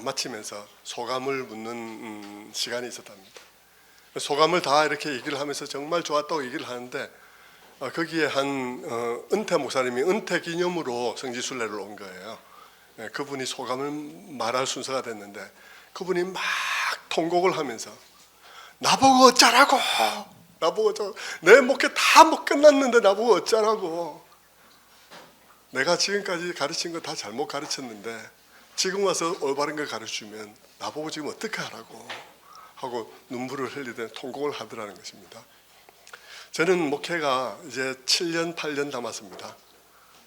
마치면서 소감을 묻는 시간이 있었답니다. 소감을 다 이렇게 얘기를 하면서 정말 좋았다고 얘기를 하는데 거기에 한 은퇴 목사님이 은퇴 기념으로 성지순례를 온 거예요. 그분이 소감을 말할 순서가 됐는데 그분이 막 통곡을 하면서 나보고 어쩌라고, 나보고 내 목회 다 못 끝났는데 나보고 어쩌라고, 내가 지금까지 가르친 거 다 잘못 가르쳤는데 지금 와서 올바른 걸 가르치면 나보고 지금 어떻게 하라고 하고 눈물을 흘리듯 통곡을 하더라는 것입니다. 저는 목회가 이제 7년 8년 남았습니다.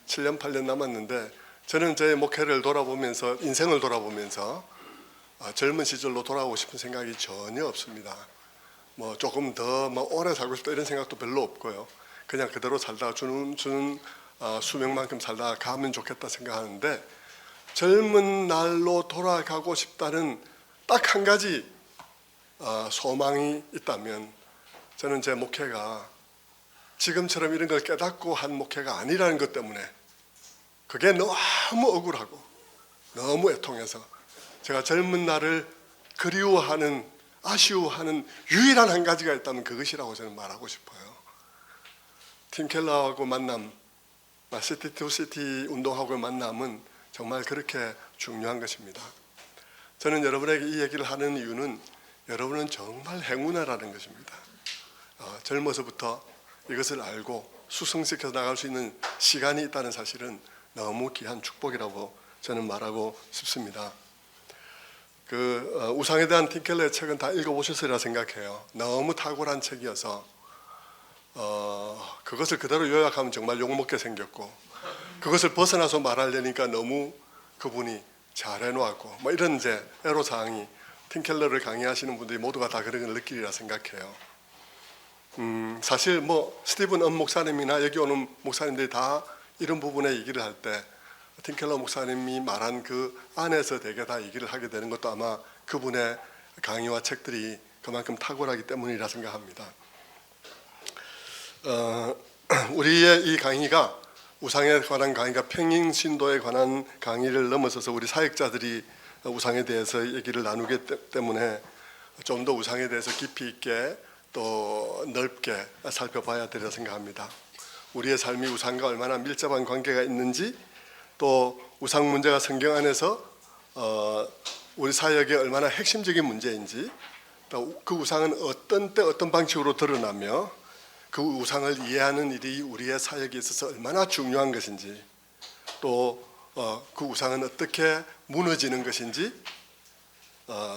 7년 8년 남았는데 저는 제 목회를 돌아보면서, 인생을 돌아보면서 젊은 시절로 돌아오고 싶은 생각이 전혀 없습니다. 뭐 조금 더 오래 살고 싶다 이런 생각도 별로 없고요. 그냥 그대로 살다가 주는 수명만큼 살다가 가면 좋겠다 생각하는데, 젊은 날로 돌아가고 싶다는 딱 한 가지 소망이 있다면 저는 제 목회가 지금처럼 이런 걸 깨닫고 한 목회가 아니라는 것 때문에 그게 너무 억울하고 너무 애통해서 제가 젊은 날을 그리워하는, 아쉬워하는 유일한 한 가지가 있다면 그것이라고 저는 말하고 싶어요. 팀 켈러하고 만남, 시티 투 시티 운동하고의 만남은 정말 그렇게 중요한 것입니다. 저는 여러분에게 이 얘기를 하는 이유는 여러분은 정말 행운아라는 것입니다. 젊어서부터 이것을 알고 수성시켜 나갈 수 있는 시간이 있다는 사실은 너무 귀한 축복이라고 저는 말하고 싶습니다. 우상에 대한 팀 켈러의 책은 다 읽어보셨으리라 생각해요. 너무 탁월한 책이어서 그것을 그대로 요약하면 정말 욕먹게 생겼고, 그것을 벗어나서 말하려니까 너무 그분이 잘해놓았고 이런 이제 애로사항이 팀 켈러를 강의하시는 분들이 모두가 다 그런 걸 느끼리라 생각해요. 사실 스티븐 엄 목사님이나 여기 오는 목사님들이 다 이런 부분에 얘기를 할 때 팀 켈러 목사님이 말한 그 안에서 대개 다 얘기를 하게 되는 것도 아마 그분의 강의와 책들이 그만큼 탁월하기 때문이라 생각합니다. 우리의 이 강의가, 우상에 관한 강의가 평행신도에 관한 강의를 넘어서서 우리 사역자들이 우상에 대해서 얘기를 나누기 때문에 좀 더 우상에 대해서 깊이 있게 또 넓게 살펴봐야 되리라 생각합니다. 우리의 삶이 우상과 얼마나 밀접한 관계가 있는지, 또 우상 문제가 성경 안에서 우리 사역에 얼마나 핵심적인 문제인지, 또 그 우상은 어떤 때 어떤 방식으로 드러나며 그 우상을 이해하는 일이 우리의 사역에 있어서 얼마나 중요한 것인지, 또 그 우상은 어떻게 무너지는 것인지,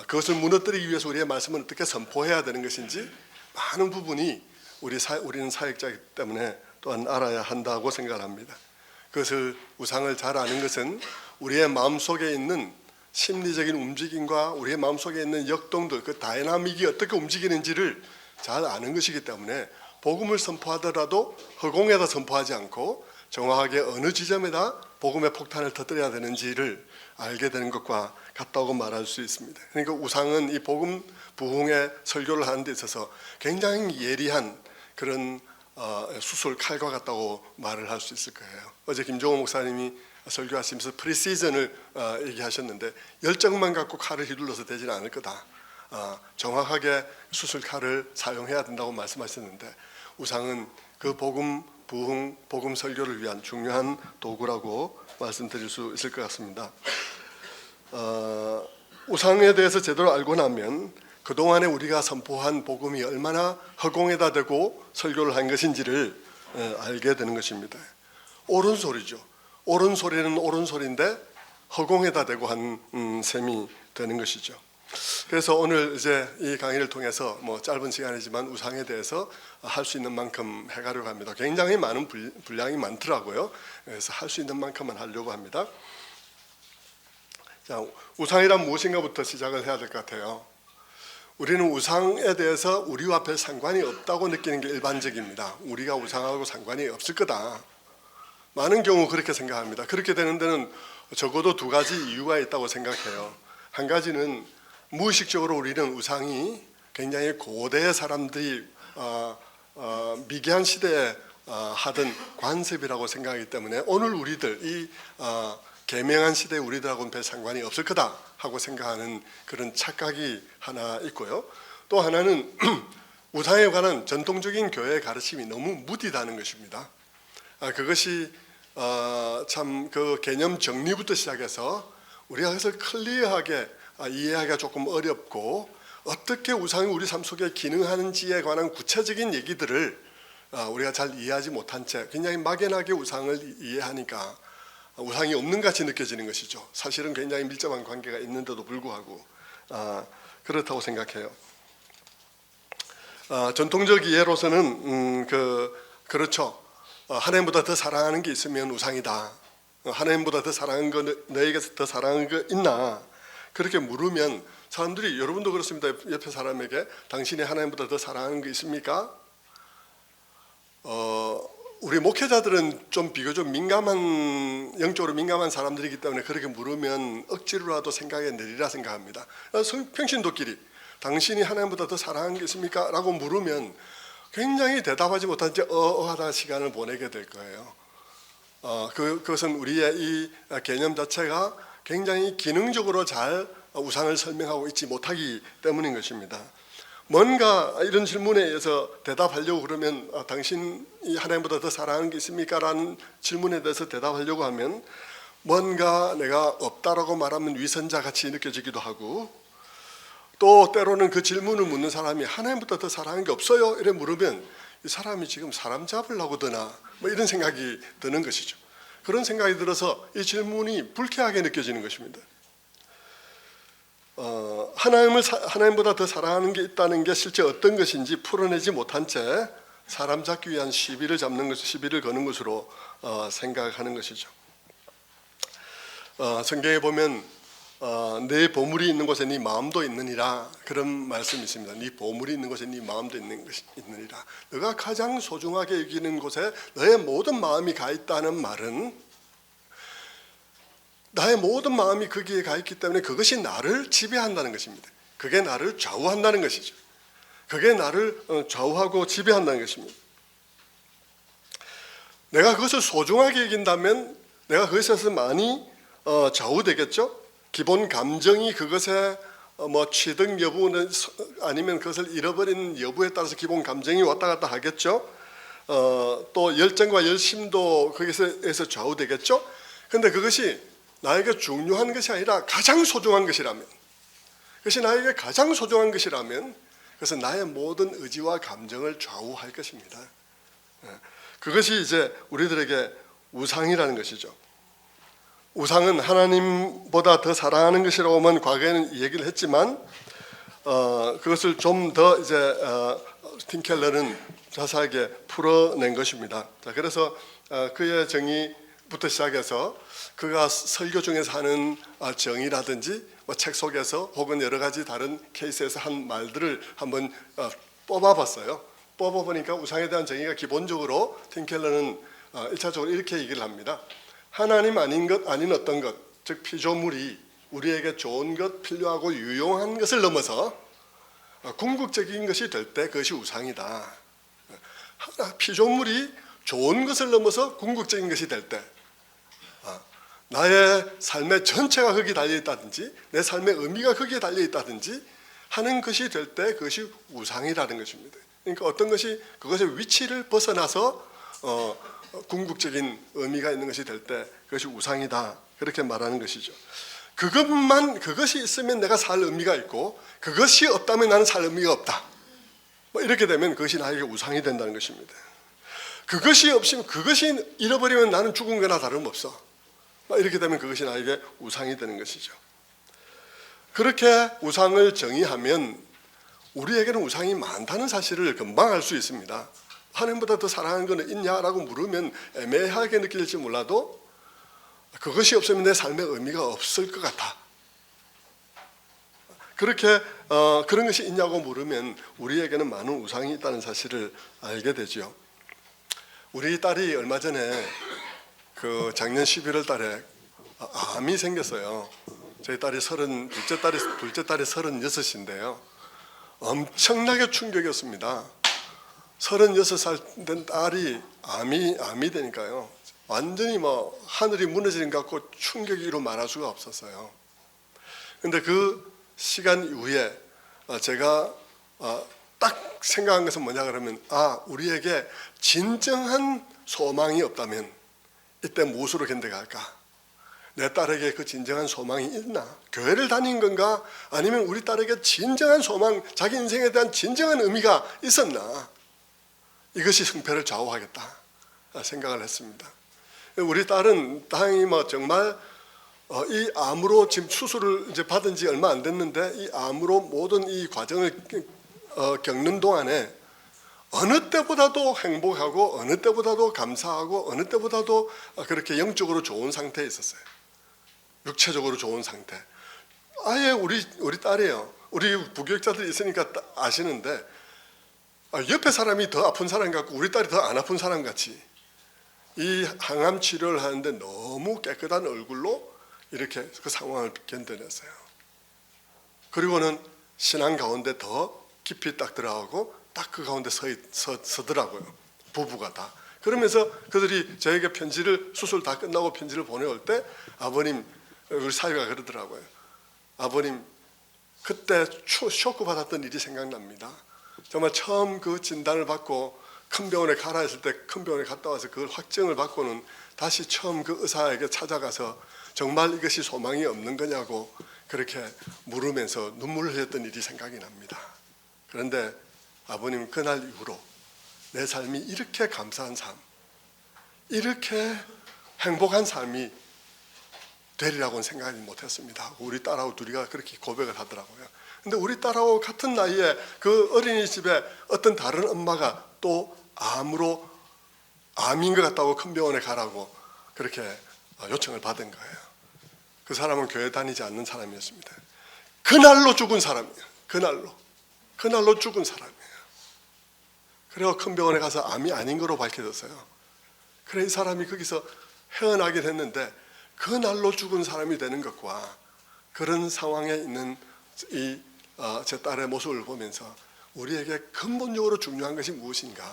그것을 무너뜨리기 위해서 우리의 말씀은 어떻게 선포해야 되는 것인지, 많은 부분이 우리는 사역자이기 때문에 또한 알아야 한다고 생각합니다. 그것을, 우상을 잘 아는 것은 우리의 마음속에 있는 심리적인 움직임과 우리의 마음속에 있는 역동들, 그 다이나믹이 어떻게 움직이는지를 잘 아는 것이기 때문에 복음을 선포하더라도 허공에다 선포하지 않고 정확하게 어느 지점에다 복음의 폭탄을 터뜨려야 되는지를 알게 되는 것과 같다고 말할 수 있습니다. 그러니까 우상은 이 복음 부흥의 설교를 하는 데 있어서 굉장히 예리한 그런 수술 칼과 같다고 말을 할 수 있을 거예요. 어제 김종호 목사님이 설교하시면서 프리시즌을 얘기하셨는데, 열정만 갖고 칼을 휘둘러서 되지는 않을 거다. 정확하게 수술 칼을 사용해야 된다고 말씀하셨는데, 우상은 그 복음 부흥, 복음 설교를 위한 중요한 도구라고 말씀드릴 수 있을 것 같습니다. 우상에 대해서 제대로 알고 나면 그동안에 우리가 선포한 복음이 얼마나 허공에다 대고 설교를 한 것인지를 알게 되는 것입니다. 옳은 소리죠. 옳은 소리는 옳은 소리인데 허공에다 대고 한 셈이 되는 것이죠. 그래서 오늘 이제 이 강의를 통해서 짧은 시간이지만 우상에 대해서 할 수 있는 만큼 해가려고 합니다. 굉장히 많은 분량이 많더라고요. 그래서 할 수 있는 만큼만 하려고 합니다. 자, 우상이란 무엇인가부터 시작을 해야 될 것 같아요. 우리는 우상에 대해서 우리와 별 상관이 없다고 느끼는 게 일반적입니다. 우리가 우상하고 상관이 없을 거다. 많은 경우 그렇게 생각합니다. 그렇게 되는 데는 적어도 두 가지 이유가 있다고 생각해요. 한 가지는 무의식적으로 우리는 우상이 굉장히 고대 사람들이 미개한 시대에 하던 관습이라고 생각하기 때문에 오늘 우리들, 이 계명한 시대의 우리들하고는 별 상관이 없을 거다 하고 생각하는 그런 착각이 하나 있고요. 또 하나는 우상에 관한 전통적인 교회의 가르침이 너무 무디다는 것입니다. 그것이 참 그 개념 정리부터 시작해서 우리가 그것을 클리어하게 이해하기가 조금 어렵고, 어떻게 우상이 우리 삶 속에 기능하는지에 관한 구체적인 얘기들을 우리가 잘 이해하지 못한 채 굉장히 막연하게 우상을 이해하니까 우상이 없는 같이 느껴지는 것이죠. 사실은 굉장히 밀접한 관계가 있는데도 불구하고 그렇다고 생각해요. 전통적 이해로서는 그렇죠. 하나님보다 더 사랑하는 게 있으면 우상이다. 하나님보다 더 사랑하는 거, 너에게서 더 사랑하는 거 있나? 그렇게 물으면 사람들이, 여러분도 그렇습니다. 옆에 사람에게 당신이 하나님보다 더 사랑하는 게 있습니까? 우리 목회자들은 좀 비교적 영적으로 민감한 사람들이기 때문에 그렇게 물으면 억지로라도 생각에 내리라 생각합니다. 평신도끼리 당신이 하나님보다 더 사랑하는 게 있습니까? 라고 물으면 굉장히 대답하지 못한 채 하다 시간을 보내게 될 거예요. 그것은 우리의 이 개념 자체가 굉장히 기능적으로 잘 우상을 설명하고 있지 못하기 때문인 것입니다. 뭔가 이런 질문에 의해서 대답하려고 그러면 당신이 하나님보다 더 사랑하는 게 있습니까? 라는 질문에 대해서 대답하려고 하면 뭔가 내가 없다라고 말하면 위선자 같이 느껴지기도 하고, 또 때로는 그 질문을 묻는 사람이 하나님보다 더 사랑하는 게 없어요? 이래 물으면 이 사람이 지금 사람 잡으려고 드나? 뭐 이런 생각이 드는 것이죠. 그런 생각이 들어서 이 질문이 불쾌하게 느껴지는 것입니다. 하나님보다 더 사랑하는 게 있다는 게 실제 어떤 것인지 풀어내지 못한 채 사람 잡기 위한 시비를 거는 것으로 생각하는 것이죠. 성경에 보면 내 보물이 있는 곳에 네 마음도 있느니라, 그런 말씀이 있습니다. 네 보물이 있는 곳에 네 마음도 있느니라. 너가 가장 소중하게 여기는 곳에 너의 모든 마음이 가 있다는 말은 나의 모든 마음이 거기에 가 있기 때문에 그것이 나를 지배한다는 것입니다. 그게 나를 좌우한다는 것이죠. 그게 나를 좌우하고 지배한다는 것입니다. 내가 그것을 소중하게 여긴다면 내가 그것에서 많이 좌우되겠죠. 기본 감정이 그것에 취득 여부는 아니면 그것을 잃어버리는 여부에 따라서 기본 감정이 왔다 갔다 하겠죠. 또 열정과 열심도 거기서 좌우되겠죠. 그런데 그것이 나에게 중요한 것이 아니라 가장 소중한 것이라면, 그것이 나에게 가장 소중한 것이라면 그것은 나의 모든 의지와 감정을 좌우할 것입니다. 그것이 이제 우리들에게 우상이라는 것이죠. 우상은 하나님보다 더 사랑하는 것이라고만 과거에는 얘기를 했지만 그것을 좀 더 이제 팀켈러는 자세하게 풀어낸 것입니다. 자, 그래서 그의 정의부터 시작해서 그가 설교 중에서 하는 정의라든지 책 속에서 혹은 여러 가지 다른 케이스에서 한 말들을 한번 뽑아봤어요. 뽑아보니까 우상에 대한 정의가 기본적으로 팀켈러는 1차적으로 이렇게 얘기를 합니다. 하나님 아닌 어떤 것, 즉 피조물이 우리에게 좋은 것, 필요하고 유용한 것을 넘어서 궁극적인 것이 될 때 그것이 우상이다. 피조물이 좋은 것을 넘어서 궁극적인 것이 될 때, 나의 삶의 전체가 거기에 달려있다든지 내 삶의 의미가 거기에 달려있다든지 하는 것이 될 때 그것이 우상이라는 것입니다. 그러니까 어떤 것이 그것의 위치를 벗어나서 궁극적인 의미가 있는 것이 될 때 그것이 우상이다, 그렇게 말하는 것이죠. 그것이 있으면 내가 살 의미가 있고 그것이 없다면 나는 살 의미가 없다. 이렇게 되면 그것이 나에게 우상이 된다는 것입니다. 그것이 없으면, 그것이 잃어버리면 나는 죽은 거나 다름없어. 이렇게 되면 그것이 나에게 우상이 되는 것이죠. 그렇게 우상을 정의하면 우리에게는 우상이 많다는 사실을 금방 알 수 있습니다. 하나님보다 더 사랑하는 것은 있냐라고 물으면 애매하게 느낄지 몰라도 그것이 없으면 내 삶의 의미가 없을 것 같아. 그렇게 그런 것이 있냐고 물으면 우리에게는 많은 우상이 있다는 사실을 알게 되죠. 우리 딸이 얼마 전에 작년 11월 달에 암이 생겼어요. 저희 딸이 둘째 딸이 36인데요. 엄청나게 충격이었습니다. 36살 된 딸이 암이 되니까요. 완전히 뭐 하늘이 무너지는 것 같고 충격으로 말할 수가 없었어요. 근데 그 시간 이후에 제가 딱 생각한 것은 뭐냐 그러면 우리에게 진정한 소망이 없다면 이때 무엇으로 견뎌갈까? 내 딸에게 그 진정한 소망이 있나? 교회를 다닌 건가? 아니면 우리 딸에게 진정한 소망, 자기 인생에 대한 진정한 의미가 있었나? 이것이 승패를 좌우하겠다 생각을 했습니다. 우리 딸은 다행히 뭐 정말 이 암으로 지금 수술을 이제 받은 지 얼마 안 됐는데 이 암으로 모든 이 과정을 겪는 동안에 어느 때보다도 행복하고 어느 때보다도 감사하고 어느 때보다도 그렇게 영적으로 좋은 상태에 있었어요. 육체적으로 좋은 상태. 아예 우리 딸이에요. 우리 부교육자들이 있으니까 아시는데 옆에 사람이 더 아픈 사람 같고 우리 딸이 더 안 아픈 사람 같이 이 항암 치료를 하는데 너무 깨끗한 얼굴로 이렇게 그 상황을 견뎌냈어요. 그리고는 신앙 가운데 더 깊이 딱 들어가고 딱 그 가운데 서더라고요. 부부가 다. 그러면서 그들이 저에게 수술 다 끝나고 편지를 보내올 때 아버님, 우리 사위가 그러더라고요. 아버님, 그때 쇼크 받았던 일이 생각납니다. 정말 처음 그 진단을 받고 큰 병원에 가라 했을 때 큰 병원에 갔다 와서 그걸 확정을 받고는 다시 처음 그 의사에게 찾아가서 정말 이것이 소망이 없는 거냐고 그렇게 물으면서 눈물을 흘렸던 일이 생각이 납니다. 그런데 아버님 그날 이후로 내 삶이 이렇게 감사한 삶, 이렇게 행복한 삶이 되리라고는 생각하지 못했습니다. 우리 딸하고 둘이가 그렇게 고백을 하더라고요. 근데 우리 딸하고 같은 나이에 그 어린이집에 어떤 다른 엄마가 또 암인 것 같다고 큰 병원에 가라고 그렇게 요청을 받은 거예요. 그 사람은 교회 다니지 않는 사람이었습니다. 그날로 죽은 사람이에요. 그날로 죽은 사람이에요. 그래서 큰 병원에 가서 암이 아닌 거로 밝혀졌어요. 그래 이 사람이 거기서 헤어나게 됐는데 그날로 죽은 사람이 되는 것과 그런 상황에 있는 제 딸의 모습을 보면서 우리에게 근본적으로 중요한 것이 무엇인가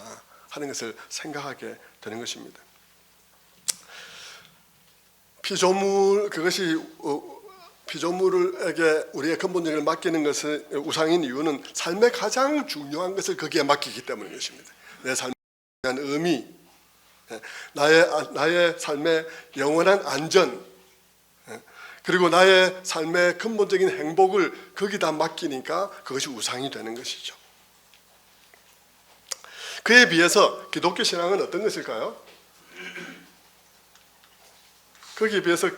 하는 것을 생각하게 되는 것입니다. 피조물에게 우리의 근본적으로 맡기는 것을 우상인 이유는 삶의 가장 중요한 것을 거기에 맡기기 때문인 것입니다. 내 삶에 대한 의미, 나의 삶의 영원한 안전, 그리고 나의 삶의 근본적인 행복을 거기다 맡기니까 그것이 우상이 되는 것이죠. 그에 비해서 기독교 신앙은 어떤 것일까요? 거기에 비해서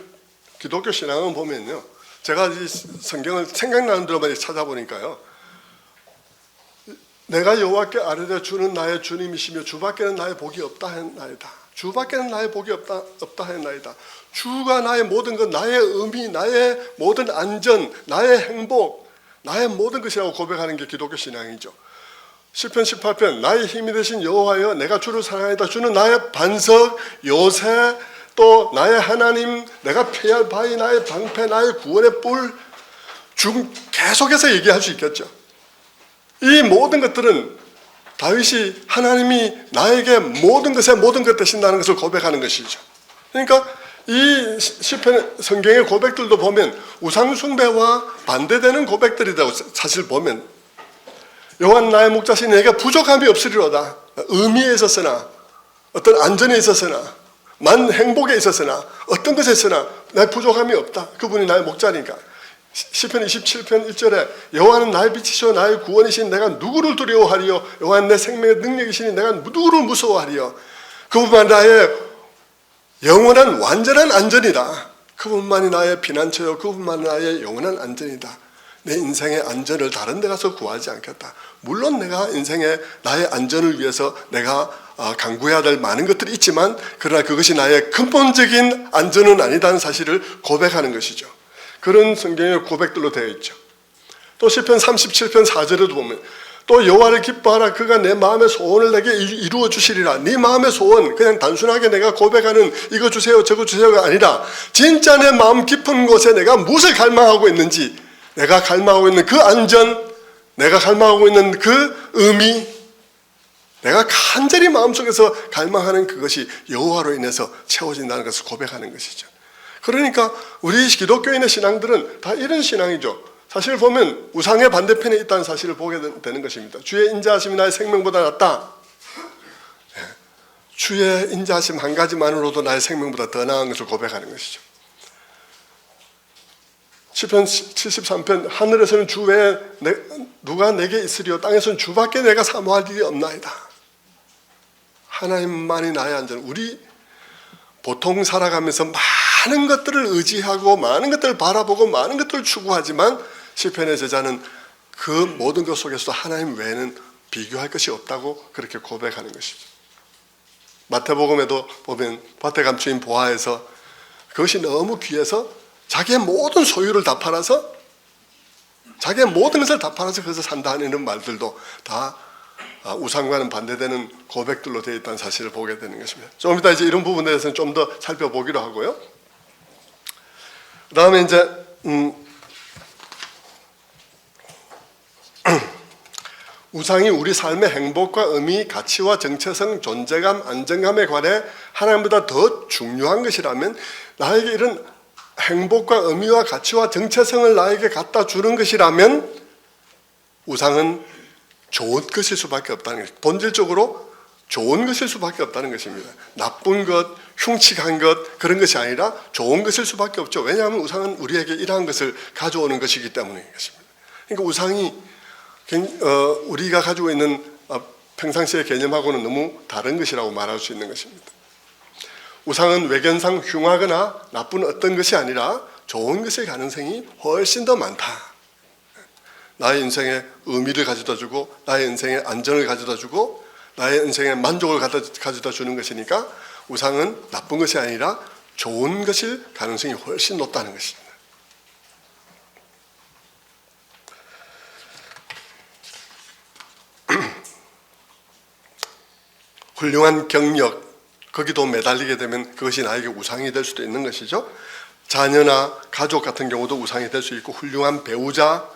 기독교 신앙은 보면요, 제가 이 성경을 생각나는 대로만 찾아보니까요, 내가 여호와께 아뢰되 주는 나의 주님이시며 주밖에는 나의 복이 없다 하였나이다. 주밖에는 나의 복이 없다 하였나이다. 주가 나의 모든 것, 나의 의미, 나의 모든 안전, 나의 행복, 나의 모든 것이라고 고백하는 게 기독교 신앙이죠. 시편 18편 나의 힘이 되신 여호와여 내가 주를 사랑하이다. 주는 나의 반석, 요새, 또 나의 하나님, 내가 피할 바위, 나의 방패, 나의 구원의 뿔, 계속해서 얘기할 수 있겠죠. 이 모든 것들은 다윗이 하나님이 나에게 모든 것에 모든 것 되신다는 것을 고백하는 것이죠. 그러니까 이 시편 성경의 고백들도 보면 우상 숭배와 반대되는 고백들이라고 사실 보면 여호와는 나의 목자시니 내가 부족함이 없으리로다. 의미에 있었으나 어떤 안전에 있었으나 행복에 있었으나 어떤 것에 있으나 나의 부족함이 없다. 그분이 나의 목자니까. 시편 27편 1절에 여호와는 나의 빛이시오 나의 구원이시니 내가 누구를 두려워하리요. 여호와는 내 생명의 능력이시니 내가 누구를 무서워하리요. 그분만 나의 영원한 완전한 안전이다. 그분만이 나의 피난처요 그분만이 나의 영원한 안전이다. 내 인생의 안전을 다른 데 가서 구하지 않겠다. 물론 내가 인생의 나의 안전을 위해서 내가 강구해야 될 많은 것들이 있지만 그러나 그것이 나의 근본적인 안전은 아니다는 사실을 고백하는 것이죠. 그런 성경의 고백들로 되어 있죠. 또 시편 37편 4절에도 보면 또 여호와를 기뻐하라 그가 내 마음의 소원을 내게 이루어 주시리라. 네 마음의 소원 그냥 단순하게 내가 고백하는 이거 주세요 저거 주세요가 아니라 진짜 내 마음 깊은 곳에 내가 무엇을 갈망하고 있는지, 내가 갈망하고 있는 그 안전, 내가 갈망하고 있는 그 의미, 내가 간절히 마음속에서 갈망하는 그것이 여호와로 인해서 채워진다는 것을 고백하는 것이죠. 그러니까 우리 기독교인의 신앙들은 다 이런 신앙이죠. 사실 보면 우상의 반대편에 있다는 사실을 보게 되는 것입니다. 주의 인자하심이 나의 생명보다 낫다. 주의 인자하심 한 가지만으로도 나의 생명보다 더 나은 것을 고백하는 것이죠. 시편 73편 하늘에서는 주 외에 누가 내게 있으리요 땅에서는 주밖에 내가 사모할 일이 없나이다. 하나님만이 나의 안전. 우리 보통 살아가면서 많은 것들을 의지하고 많은 것들을 바라보고 많은 것들을 추구하지만 시편의 제자는 그 모든 것 속에서도 하나님 외에는 비교할 것이 없다고 그렇게 고백하는 것이죠. 마태복음에도 보면 밭에 감추인 보아에서 그것이 너무 귀해서 자기의 모든 소유를 다 팔아서 자기의 모든 것을 다 팔아서 그래서 산다 하는 말들도 다 우상과는 반대되는 고백들로 되어 있다는 사실을 보게 되는 것입니다. 좀 이따 이제 이런 부분에 대해서는 좀 더 살펴보기로 하고요. 그 다음에 이제 우상이 우리 삶의 행복과 의미, 가치와 정체성, 존재감, 안정감에 관해 하나님보다 더 중요한 것이라면 나에게 이런 행복과 의미와 가치와 정체성을 나에게 갖다 주는 것이라면 우상은 좋은 것일 수밖에 없다는 것입니다. 본질적으로 좋은 것일 수밖에 없다는 것입니다. 나쁜 것, 흉측한 것 그런 것이 아니라 좋은 것일 수밖에 없죠. 왜냐하면 우상은 우리에게 이러한 것을 가져오는 것이기 때문인 것입니다. 그러니까 우상이 우리가 가지고 있는 평상시의 개념하고는 너무 다른 것이라고 말할 수 있는 것입니다. 우상은 외견상 흉하거나 나쁜 어떤 것이 아니라 좋은 것일 가능성이 훨씬 더 많다. 나의 인생에 의미를 가져다주고 나의 인생에 안정을 가져다주고 나의 인생에 만족을 가져다주는 것이니까 우상은 나쁜 것이 아니라 좋은 것일 가능성이 훨씬 높다는 것입니다. 훌륭한 경력, 거기도 매달리게 되면 그것이 나에게 우상이 될 수도 있는 것이죠. 자녀나 가족 같은 경우도 우상이 될 수 있고 훌륭한 배우자,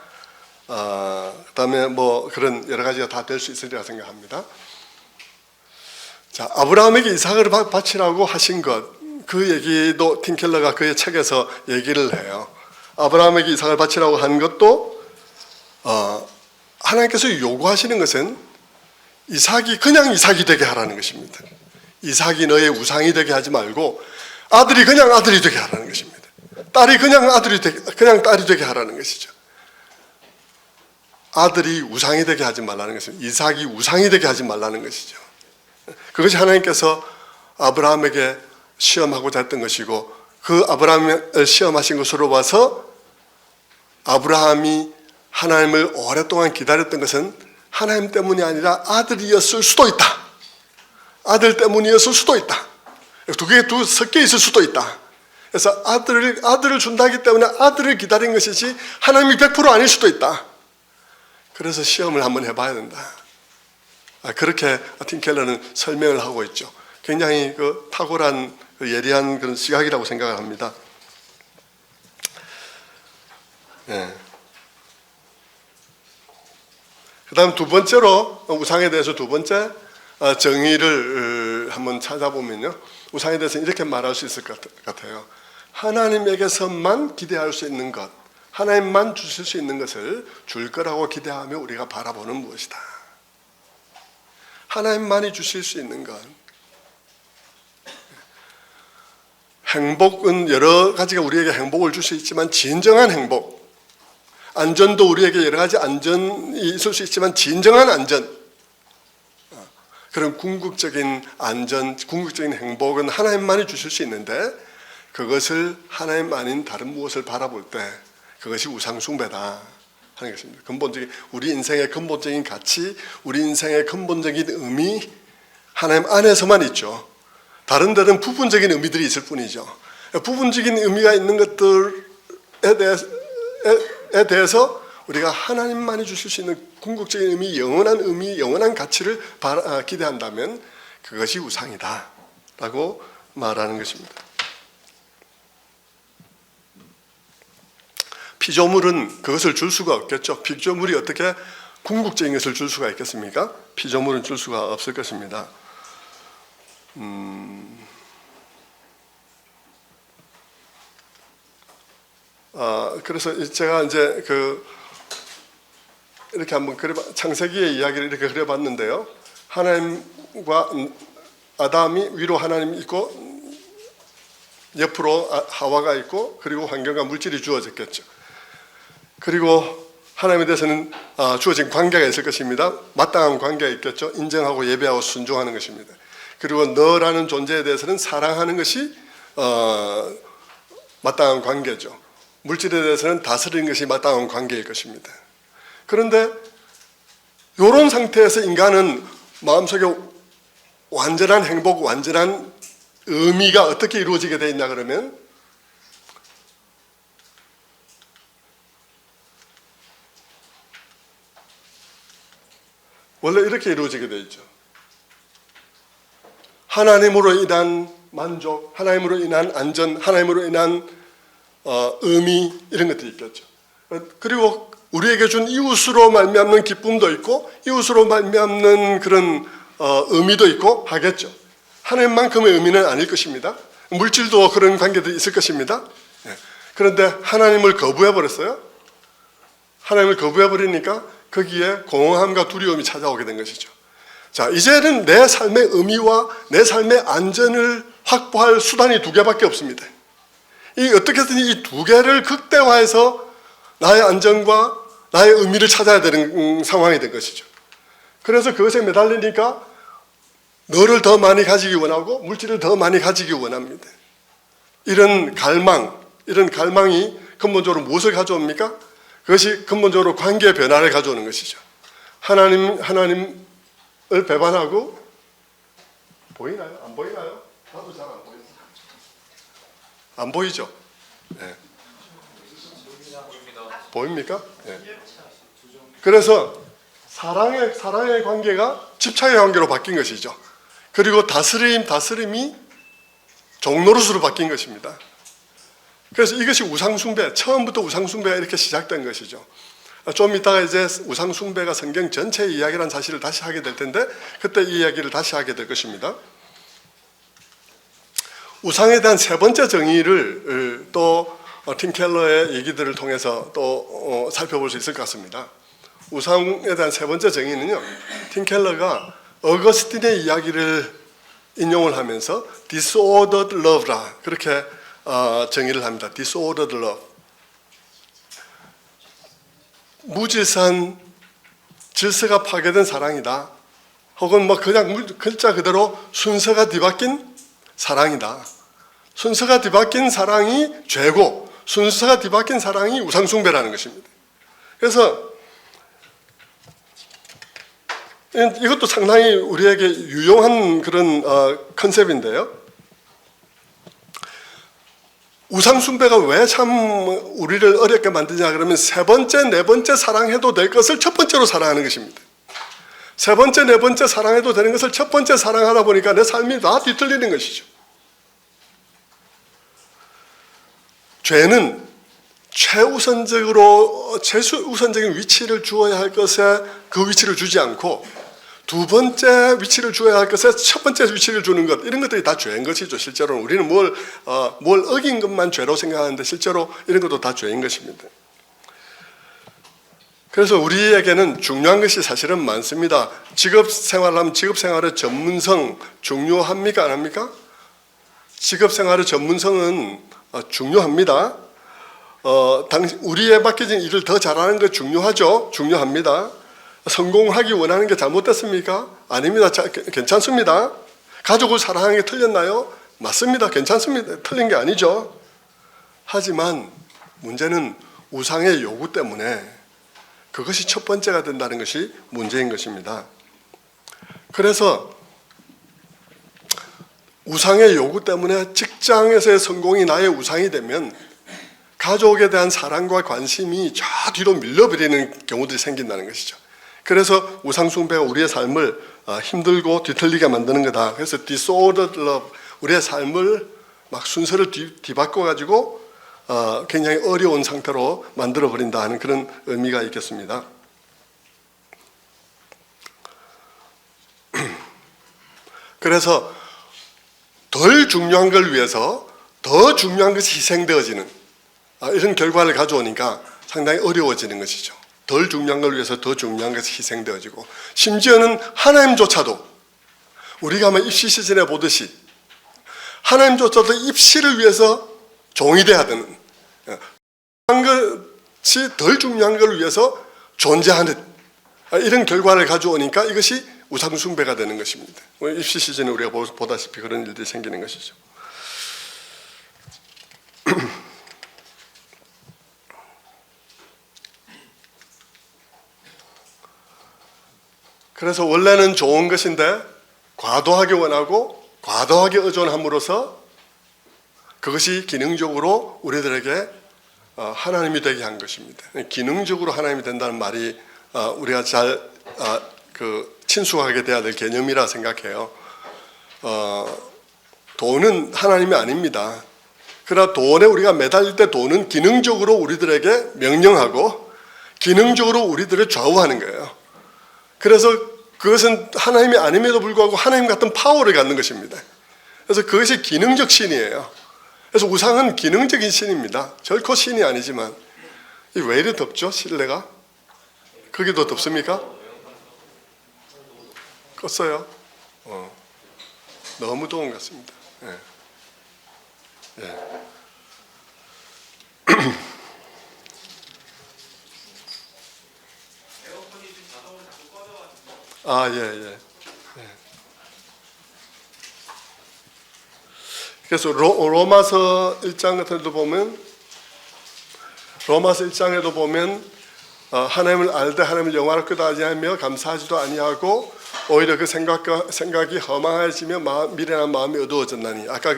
그다음에 뭐 그런 여러 가지가 다 될 수 있으리라 생각합니다. 자, 아브라함에게 이삭을 바치라고 하신 것, 그 얘기도 팀 켈러가 그의 책에서 얘기를 해요. 아브라함에게 이삭을 바치라고 한 것도 하나님께서 요구하시는 것은 이삭이 그냥 이삭이 되게 하라는 것입니다. 이삭이 너의 우상이 되게 하지 말고 아들이 그냥 아들이 되게 하라는 것입니다. 딸이 그냥 딸이 되게 하라는 것이죠. 아들이 우상이 되게 하지 말라는 것은 이삭이 우상이 되게 하지 말라는 것이죠. 그것이 하나님께서 아브라함에게 시험하고자 했던 것이고 그 아브라함을 시험하신 것으로 봐서 아브라함이 하나님을 오랫동안 기다렸던 것은 하나님 때문이 아니라 아들이었을 수도 있다. 아들 때문이었을 수도 있다. 두 개 섞여 있을 수도 있다. 그래서 아들을 준다기 때문에 아들을 기다린 것이지 하나님이 100% 아닐 수도 있다. 그래서 시험을 한번 해봐야 된다. 그렇게 팀 켈러는 설명을 하고 있죠. 굉장히 탁월한 예리한 그런 시각이라고 생각을 합니다. 네. 그 다음 두 번째로 우상에 대해서 두 번째 정의를 한번 찾아보면요. 우상에 대해서 이렇게 말할 수 있을 것 같아요. 하나님에게서만 기대할 수 있는 것, 하나님만 주실 수 있는 것을 줄 거라고 기대하며 우리가 바라보는 무엇이다. 하나님만이 주실 수 있는 것. 행복은 여러 가지가 우리에게 행복을 줄 수 있지만 진정한 행복, 안전도 우리에게 여러 가지 안전이 있을 수 있지만 진정한 안전, 그런 궁극적인 안전, 궁극적인 행복은 하나님만이 주실 수 있는데 그것을 하나님 아닌 다른 무엇을 바라볼 때 그것이 우상숭배다 하는 것입니다. 근본적인 우리 인생의 근본적인 가치, 우리 인생의 근본적인 의미 하나님 안에서만 있죠. 다른 데는 부분적인 의미들이 있을 뿐이죠. 부분적인 의미가 있는 것들에 대해서 우리가 하나님만이 주실 수 있는 궁극적인 의미, 영원한 가치를 기대한다면 그것이 우상이다 라고 말하는 것입니다. 피조물은 그것을 줄 수가 없겠죠. 피조물이 어떻게 궁극적인 것을 줄 수가 있겠습니까? 피조물은 줄 수가 없을 것입니다. 그래서 제가 이제 이렇게 한번 창세기의 이야기를 이렇게 그려봤는데요. 하나님과 아담이 위로 하나님이 있고 옆으로 하와가 있고 그리고 환경과 물질이 주어졌겠죠. 그리고 하나님에 대해서는 주어진 관계가 있을 것입니다. 마땅한 관계가 있겠죠. 인정하고 예배하고 순종하는 것입니다. 그리고 너라는 존재에 대해서는 사랑하는 것이 마땅한 관계죠. 물질에 대해서는 다스리는 것이 마땅한 관계일 것입니다. 그런데 이런 상태에서 인간은 마음속에 완전한 행복, 완전한 의미가 어떻게 이루어지게 되어 있나 그러면 원래 이렇게 이루어지게 되어 있죠. 하나님으로 인한 만족, 하나님으로 인한 안전, 하나님으로 인한 의미 이런 것들이 있겠죠. 그리고 우리에게 준 이웃으로 말미암는 기쁨도 있고 이웃으로 말미암는 그런 의미도 있고 하겠죠. 하나님만큼의 의미는 아닐 것입니다. 물질도 그런 관계들이 있을 것입니다. 그런데 하나님을 거부해버렸어요. 하나님을 거부해버리니까 거기에 공허함과 두려움이 찾아오게 된 것이죠. 자, 이제는 내 삶의 의미와 내 삶의 안전을 확보할 수단이 두 개밖에 없습니다. 어떻게든 이 두 개를 극대화해서 나의 안전과 나의 의미를 찾아야 되는 상황이 된 것이죠. 그래서 그것에 매달리니까 너를 더 많이 가지기 원하고 물질을 더 많이 가지기 원합니다. 이런 갈망이 근본적으로 무엇을 가져옵니까? 그것이 근본적으로 관계의 변화를 가져오는 것이죠. 하나님을 배반하고 보이나요? 안 보이나요? 나도 잘 안 보여요. 안 보이죠? 네. 보입니까? 네. 그래서 사랑의 관계가 집착의 관계로 바뀐 것이죠. 그리고 다스림이 종노릇으로 바뀐 것입니다. 그래서 이것이 우상숭배, 처음부터 우상숭배가 이렇게 시작된 것이죠. 좀 이따가 이제 우상숭배가 성경 전체의 이야기라는 사실을 다시 하게 될 텐데 그때 이 이야기를 다시 하게 될 것입니다. 우상에 대한 세 번째 정의를 또 팀 켈러의 얘기들을 통해서 또 살펴볼 수 있을 것 같습니다. 우상에 대한 세 번째 정의는요, 팀 켈러가 어거스틴의 이야기를 인용을 하면서 disordered love라 그렇게 정의를 합니다. disordered love. 무질서한 질서가 파괴된 사랑이다. 혹은 그냥 글자 그대로 순서가 뒤바뀐 사랑이다. 순서가 뒤바뀐 사랑이 죄고 순서가 뒤바뀐 사랑이 우상숭배라는 것입니다. 그래서 이것도 상당히 우리에게 유용한 그런 컨셉인데요. 우상숭배가 왜 참 우리를 어렵게 만드냐 그러면 세 번째, 네 번째 사랑해도 될 것을 첫 번째로 사랑하는 것입니다. 세 번째, 네 번째 사랑해도 되는 것을 첫 번째 사랑하다 보니까 내 삶이 다 뒤틀리는 것이죠. 죄는 최우선적인 위치를 주어야 할 것에 그 위치를 주지 않고 두 번째 위치를 주어야 할 것에 첫 번째 위치를 주는 것, 이런 것들이 다 죄인 것이죠. 실제로는 우리는 뭘 어긴 것만 죄로 생각하는데 실제로 이런 것도 다 죄인 것입니다. 그래서 우리에게는 중요한 것이 사실은 많습니다. 직업생활하면 직업생활의 전문성 중요합니까? 안 합니까? 직업생활의 전문성은 중요합니다. 우리에 맡겨진 일을 더 잘하는 것 중요하죠. 중요합니다. 성공하기 원하는 게 잘못됐습니까? 아닙니다. 괜찮습니다. 가족을 사랑하는 게 틀렸나요? 맞습니다. 괜찮습니다. 틀린 게 아니죠. 하지만 문제는 우상의 요구 때문에 그것이 첫 번째가 된다는 것이 문제인 것입니다. 그래서 우상의 요구 때문에 직장에서의 성공이 나의 우상이 되면 가족에 대한 사랑과 관심이 저 뒤로 밀려버리는 경우들이 생긴다는 것이죠. 그래서 우상숭배가 우리의 삶을 힘들고 뒤틀리게 만드는 거다. 그래서 disordered love, 우리의 삶을 막 순서를 뒤바꿔가지고 굉장히 어려운 상태로 만들어버린다 하는 그런 의미가 있겠습니다. 그래서 덜 중요한 걸 위해서 더 중요한 것이 희생되어지는 이런 결과를 가져오니까 상당히 어려워지는 것이죠. 덜 중요한 걸 위해서 더 중요한 것이 희생되어지고, 심지어는 하나님조차도 우리가 아마 입시 시즌에 보듯이 하나님조차도 입시를 위해서 종이 돼야 되는, 한 것이 덜 중요한 걸 위해서 존재하는 이런 결과를 가져오니까 이것이 우상숭배가 되는 것입니다. 입시 시즌에 우리가 보다시피 그런 일들이 생기는 것이죠. 그래서 원래는 좋은 것인데 과도하게 원하고 과도하게 의존함으로써 그것이 기능적으로 우리들에게 하나님이 되게 한 것입니다. 기능적으로 하나님이 된다는 말이 우리가 잘 친숙하게 돼야 될 개념이라 생각해요. 돈은 하나님이 아닙니다. 그러나 돈에 우리가 매달릴 때 돈은 기능적으로 우리들에게 명령하고 기능적으로 우리들을 좌우하는 거예요. 그래서 그것은 하나님이 아님에도 불구하고 하나님 같은 파워를 갖는 것입니다. 그래서 그것이 기능적 신이에요. 그래서 우상은 기능적인 신입니다. 결코 신이 아니지만. 왜 이리 덥죠? 실내가? 거기도 덥습니까? 껐어요? 너무 더운 것 같습니다. 예. 예. 그래서 로마서 1장 같은 데도 보면, 로마서 1장에도 보면 하나님을 알되 하나님을 영화롭게도 하지 않으며 감사하지도 아니하고 오히려 그 생각이 허망해지며 미련한 마음이 어두워졌나니, 아까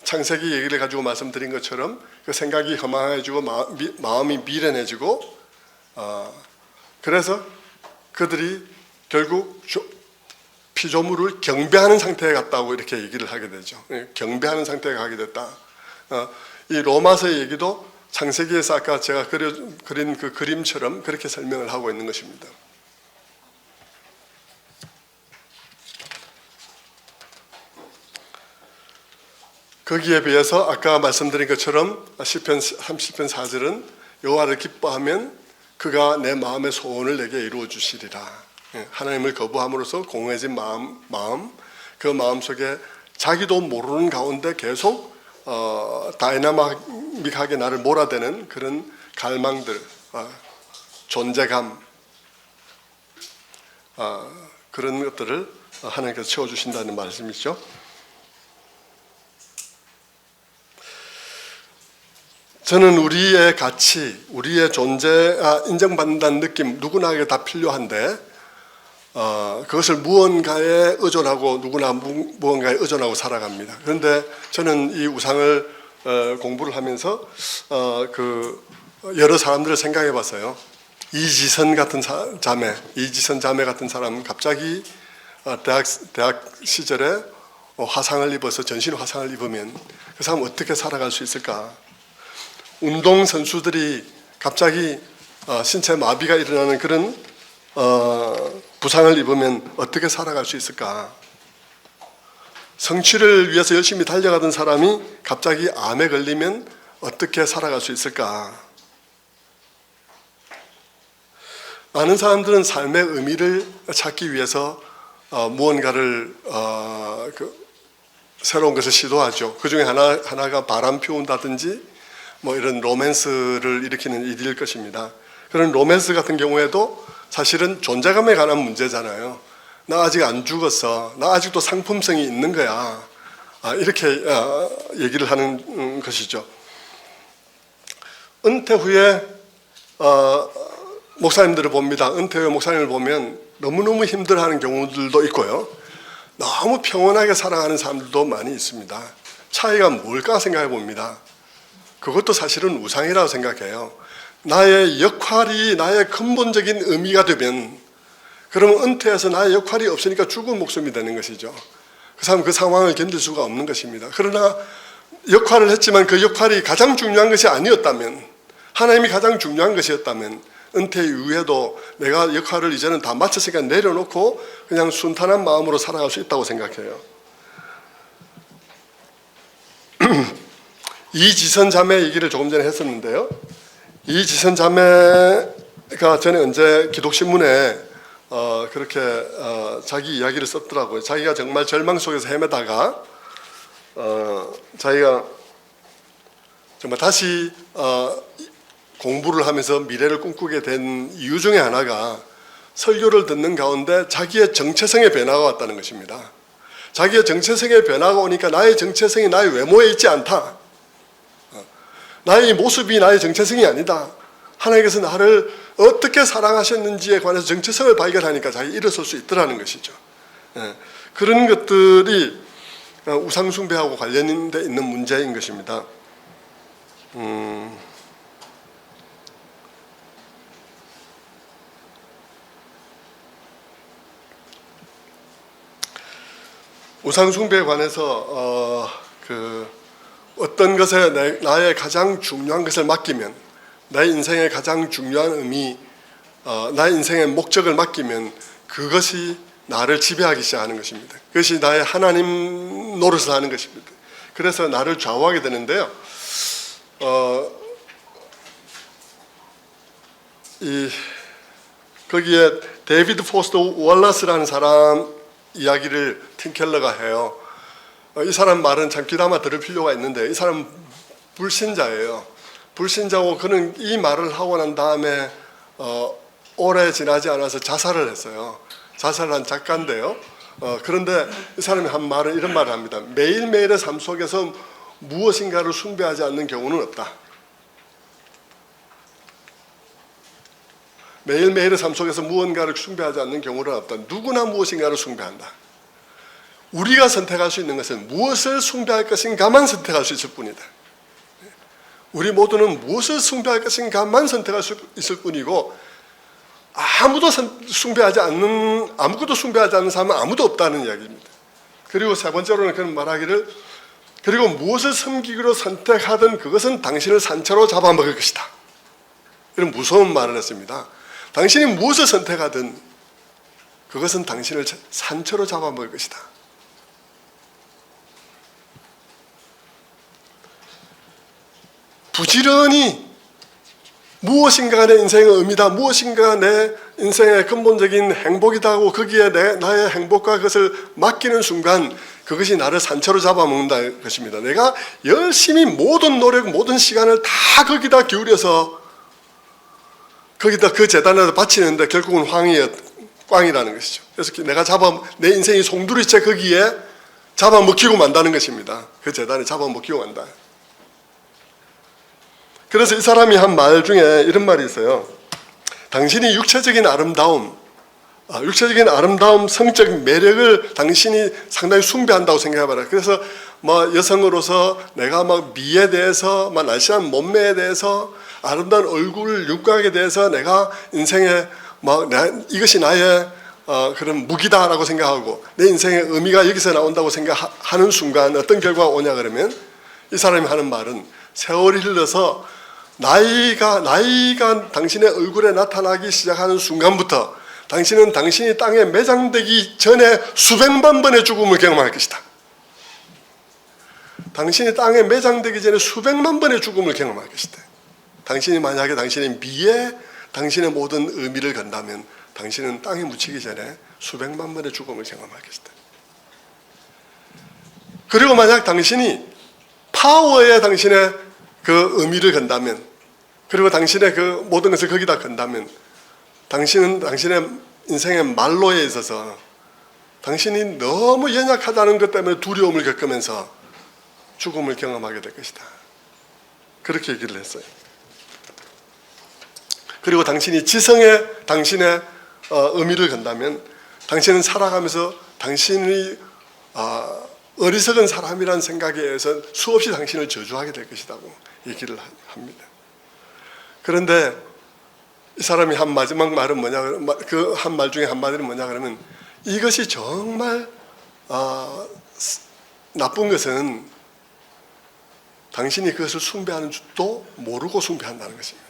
창세기 얘기를 가지고 말씀드린 것처럼 그 생각이 허망해지고 마음이 미련해지고, 그래서 그들이 결국 피조물을 경배하는 상태에 갔다고 이렇게 얘기를 하게 되죠. 경배하는 상태에 가게 됐다. 이 로마서의 얘기도 창세기에서 아까 제가 그린 그 그림처럼 그렇게 설명을 하고 있는 것입니다. 거기에 비해서 아까 말씀드린 것처럼 시편 30편 4절은 여호와를 기뻐하면 그가 내 마음의 소원을 내게 이루어 주시리라. 하나님을 거부함으로써 공허해진 마음, 그 마음 속에 자기도 모르는 가운데 계속 다이나믹하게 나를 몰아대는 그런 갈망들, 존재감, 그런 것들을 하나님께서 채워주신다는 말씀이죠. 저는 우리의 가치, 우리의 존재가 인정받는다는 느낌 누구나에게 다 필요한데, 그것을 무언가에 의존하고 누구나 무언가에 의존하고 살아갑니다. 그런데 저는 이 우상을 공부를 하면서 여러 사람들을 생각해 봤어요. 이지선 자매 같은 사람은 갑자기 대학 시절에 화상을 입어서 전신 화상을 입으면 그 사람 어떻게 살아갈 수 있을까? 운동 선수들이 갑자기 신체 마비가 일어나는 그런 부상을 입으면 어떻게 살아갈 수 있을까? 성취를 위해서 열심히 달려가던 사람이 갑자기 암에 걸리면 어떻게 살아갈 수 있을까? 많은 사람들은 삶의 의미를 찾기 위해서 무언가를 새로운 것을 시도하죠. 그 중에 하나가 바람 피운다든지 뭐 이런 로맨스를 일으키는 일일 것입니다. 그런 로맨스 같은 경우에도 사실은 존재감에 관한 문제잖아요. 나 아직 안 죽었어. 나 아직도 상품성이 있는 거야. 이렇게 얘기를 하는 것이죠. 은퇴 후에 목사님들을 봅니다. 은퇴 후에 목사님을 보면 너무너무 힘들어하는 경우들도 있고요. 너무 평온하게 살아가는 사람들도 많이 있습니다. 차이가 뭘까 생각해 봅니다. 그것도 사실은 우상이라고 생각해요. 나의 역할이 나의 근본적인 의미가 되면, 그러면 은퇴해서 나의 역할이 없으니까 죽은 목숨이 되는 것이죠. 그 사람은 그 상황을 견딜 수가 없는 것입니다. 그러나 역할을 했지만 그 역할이 가장 중요한 것이 아니었다면, 하나님이 가장 중요한 것이었다면 은퇴 이후에도 내가 역할을 이제는 다 마쳤으니까 내려놓고 그냥 순탄한 마음으로 살아갈 수 있다고 생각해요. 이지선 자매 얘기를 조금 전에 했었는데요. 이지선 자매가 전에 언제 기독신문에 그렇게 자기 이야기를 썼더라고요. 자기가 정말 절망 속에서 헤매다가 자기가 정말 다시 공부를 하면서 미래를 꿈꾸게 된 이유 중에 하나가 설교를 듣는 가운데 자기의 정체성의 변화가 왔다는 것입니다. 자기의 정체성의 변화가 오니까 나의 정체성이 나의 외모에 있지 않다. 나의 모습이 나의 정체성이 아니다. 하나님께서 나를 어떻게 사랑하셨는지에 관해서 정체성을 발견하니까 자기 일어설 수 있더라는 것이죠. 그런 것들이 우상숭배하고 관련돼 있는 문제인 것입니다. 우상숭배에 관해서 어떤 것에 나의 가장 중요한 것을 맡기면, 나의 인생의 가장 중요한 의미, 나의 인생의 목적을 맡기면 그것이 나를 지배하기 시작하는 것입니다. 그것이 나의 하나님 노릇을 하는 것입니다. 그래서 나를 좌우하게 되는데요. 거기에 데이비드 포스터 월러스라는 사람 이야기를 팀 켈러가 해요. 이 사람 말은 참 귀담아 들을 필요가 있는데, 이 사람 불신자예요. 불신자고 그는 이 말을 하고 난 다음에 오래 지나지 않아서 자살을 했어요. 자살한 작가인데요. 그런데 이 사람이 한 말은 이런 말을 합니다. 매일매일의 삶 속에서 무엇인가를 숭배하지 않는 경우는 없다. 매일매일의 삶 속에서 무언가를 숭배하지 않는 경우는 없다. 누구나 무엇인가를 숭배한다. 우리가 선택할 수 있는 것은 무엇을 숭배할 것인가만 선택할 수 있을 뿐이다. 우리 모두는 무엇을 숭배할 것인가만 선택할 수 있을 뿐이고, 아무것도 숭배하지 않는 사람은 아무도 없다는 이야기입니다. 그리고 세 번째로는 그런 말하기를, 그리고 무엇을 섬기기로 선택하든 그것은 당신을 산채로 잡아먹을 것이다. 이런 무서운 말을 했습니다. 당신이 무엇을 선택하든 그것은 당신을 산채로 잡아먹을 것이다. 부지런히 무엇인가 내 인생의 의미다, 무엇인가 내 인생의 근본적인 행복이다 하고 거기에 나의 행복과 그것을 맡기는 순간 그것이 나를 산채로 잡아먹는다는 것입니다. 내가 열심히 모든 노력, 모든 시간을 다 거기다 기울여서 거기다 그 재단에다 바치는데 결국은 꽝이라는 것이죠. 그래서 내가 내 인생이 송두리째 거기에 잡아먹히고 만다는 것입니다. 그 재단에 잡아먹히고 만다. 그래서 이 사람이 한 말 중에 이런 말이 있어요. 당신이 육체적인 아름다움, 성적 매력을 당신이 상당히 숭배한다고 생각해봐라. 그래서 여성으로서 내가 미에 대해서, 날씬한 몸매에 대해서, 아름다운 얼굴, 육각에 대해서 내가 인생에 이것이 나의 그런 무기다라고 생각하고 내 인생의 의미가 여기서 나온다고 생각하는 순간 어떤 결과가 오냐 그러면 이 사람이 하는 말은 세월이 흘러서 나이가 당신의 얼굴에 나타나기 시작하는 순간부터 당신은 당신이 땅에 매장되기 전에 수백만 번의 죽음을 경험할 것이다. 당신이 땅에 매장되기 전에 수백만 번의 죽음을 경험할 것이다. 당신이 만약에 당신의 미에 당신의 모든 의미를 건다면 당신은 땅에 묻히기 전에 수백만 번의 죽음을 경험할 것이다. 그리고 만약 당신이 파워에 당신의 그 의미를 건다면, 그리고 당신의 그 모든 것을 거기다 건다면 당신은 당신의 인생의 말로에 있어서 당신이 너무 연약하다는 것 때문에 두려움을 겪으면서 죽음을 경험하게 될 것이다. 그렇게 얘기를 했어요. 그리고 당신이 지성에 당신의 의미를 건다면 당신은 살아가면서 당신이 어리석은 사람이라는 생각에 의해서 수없이 당신을 저주하게 될 것이라고 얘기를 합니다. 그런데 이 사람이 한 마지막 말은 뭐냐, 그 한 말 중에 한마디는 뭐냐 그러면 이것이 정말 나쁜 것은 당신이 그것을 숭배하는 줄도 모르고 숭배한다는 것입니다.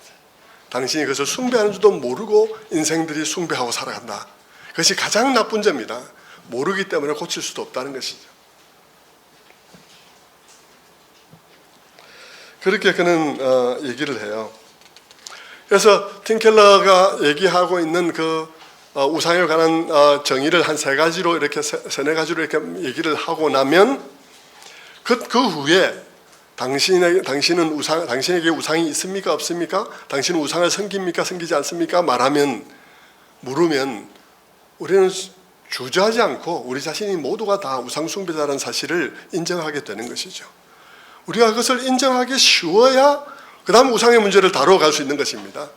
당신이 그것을 숭배하는 줄도 모르고 인생들이 숭배하고 살아간다. 그것이 가장 나쁜 점이다. 모르기 때문에 고칠 수도 없다는 것이죠. 그렇게 그는 얘기를 해요. 그래서 팀 켈러가 얘기하고 있는 그 우상에 관한 정의를 한 세 가지로 이렇게 세네 가지로 이렇게 얘기를 하고 나면 그 후에 당신은 당신에게 우상이 있습니까 없습니까? 당신은 우상을 섬깁니까 섬기지 않습니까? 물으면 우리는 주저하지 않고 우리 자신이 모두가 다 우상 숭배자라는 사실을 인정하게 되는 것이죠. 우리가 그것을 인정하기 쉬워야 그 다음 우상의 문제를 다뤄갈 수 있는 것입니다.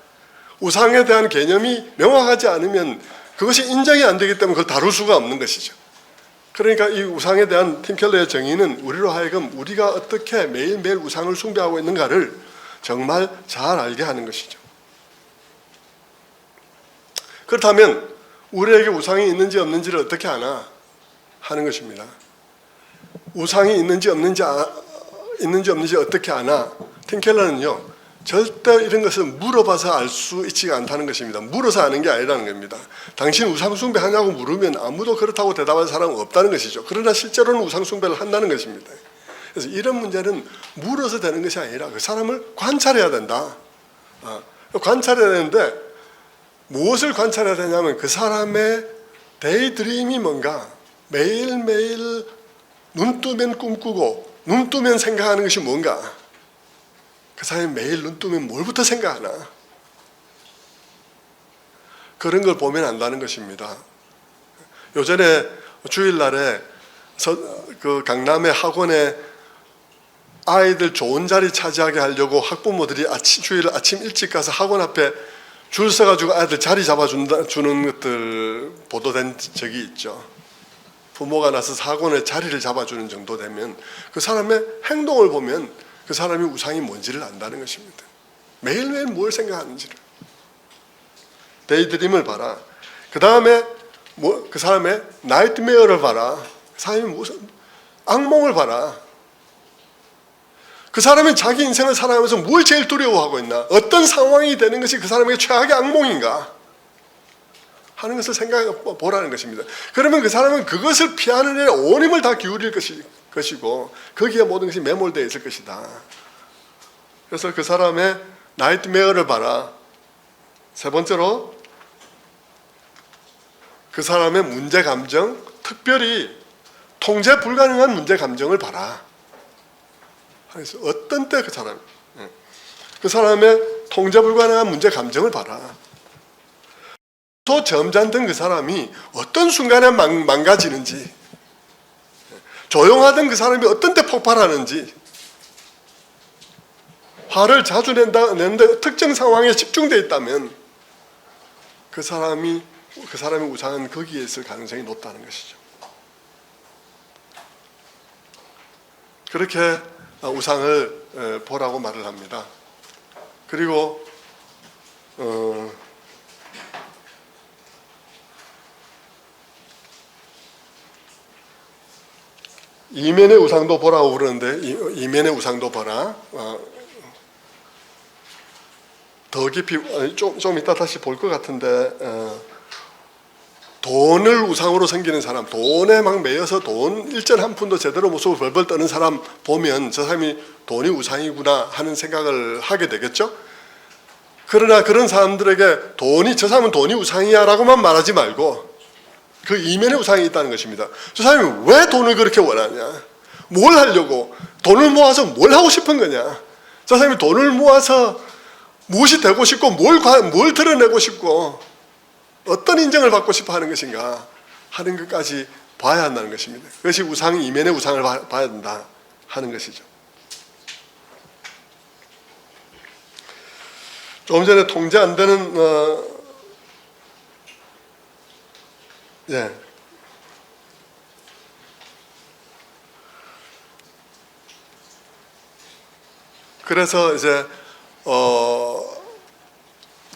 우상에 대한 개념이 명확하지 않으면 그것이 인정이 안 되기 때문에 그걸 다룰 수가 없는 것이죠. 그러니까 이 우상에 대한 팀 켈러의 정의는 우리로 하여금 우리가 어떻게 매일매일 우상을 숭배하고 있는가를 정말 잘 알게 하는 것이죠. 그렇다면 우리에게 우상이 있는지 없는지를 어떻게 아나 하는 것입니다. 우상이 있는지 없는지 어떻게 아나? 팀 켈러는요, 절대 이런 것을 물어봐서 알 수 있지가 않다는 것입니다. 물어서 아는 게 아니라는 겁니다. 당신 우상 숭배하냐고 물으면 아무도 그렇다고 대답할 사람은 없다는 것이죠. 그러나 실제로는 우상 숭배를 한다는 것입니다. 그래서 이런 문제는 물어서 되는 것이 아니라 그 사람을 관찰해야 된다. 관찰해야 되는데 무엇을 관찰해야 되냐면 그 사람의 데이드림이 뭔가, 매일매일 눈 뜨면 꿈꾸고 눈 뜨면 생각하는 것이 뭔가, 그 사람이 매일 눈 뜨면 뭘부터 생각하나, 그런 걸 보면 안다는 것입니다. 요전에 주일날에 그 강남의 학원에 아이들 좋은 자리 차지하게 하려고 학부모들이 주일 아침 일찍 가서 학원 앞에 줄 서가지고 아이들 자리 잡아주는 것들 보도된 적이 있죠. 부모가 나서서 학원에 자리를 잡아주는 정도 되면 그 사람의 행동을 보면 그 사람이 우상이 뭔지를 안다는 것입니다. 매일매일 뭘 생각하는지를. 데이드림을 봐라. 그 다음에 그 사람의 나이트메어를 봐라. 그 사람이 무슨 악몽을 봐라. 그 사람이 자기 인생을 살아가면서 뭘 제일 두려워하고 있나? 어떤 상황이 되는 것이 그 사람에게 최악의 악몽인가? 하는 것을 생각해 보라는 것입니다. 그러면 그 사람은 그것을 피하는 데 온 힘을 다 기울일 것이고 거기에 모든 것이 매몰되어 있을 것이다. 그래서 그 사람의 나이트메어를 봐라. 세 번째로 그 사람의 문제 감정, 특별히 통제 불가능한 문제 감정을 봐라. 그래서 어떤 때 그 사람의 통제 불가능한 문제 감정을 봐라. 또 점잖던 그 사람이 어떤 순간에 망가지는지, 조용하던 그 사람이 어떤 때 폭발하는지, 화를 자주 내는데 특정 상황에 집중되어 있다면 그 사람의 우상은 거기에 있을 가능성이 높다는 것이죠. 그렇게 우상을 보라고 말을 합니다. 그리고 이면의 우상도 보라고 그러는데 이면의 우상도 보라. 더 깊이 좀 이따 다시 볼 것 같은데 돈을 우상으로 섬기는 사람, 돈에 막 매여서 돈 일전 한 푼도 제대로 못 쓰고 벌벌 떠는 사람 보면 저 사람이 돈이 우상이구나 하는 생각을 하게 되겠죠. 그러나 그런 사람들에게 저 사람은 돈이 우상이야 라고만 말하지 말고 그 이면에 우상이 있다는 것입니다. 저 사람이 왜 돈을 그렇게 원하냐, 뭘 하려고, 돈을 모아서 뭘 하고 싶은 거냐, 저 사람이 돈을 모아서 무엇이 되고 싶고 뭘 드러내고 싶고 어떤 인정을 받고 싶어 하는 것인가 하는 것까지 봐야 한다는 것입니다. 그것이 이면의 우상을 봐야 된다 하는 것이죠. 조금 전에 통제 안 되는 그래서 이제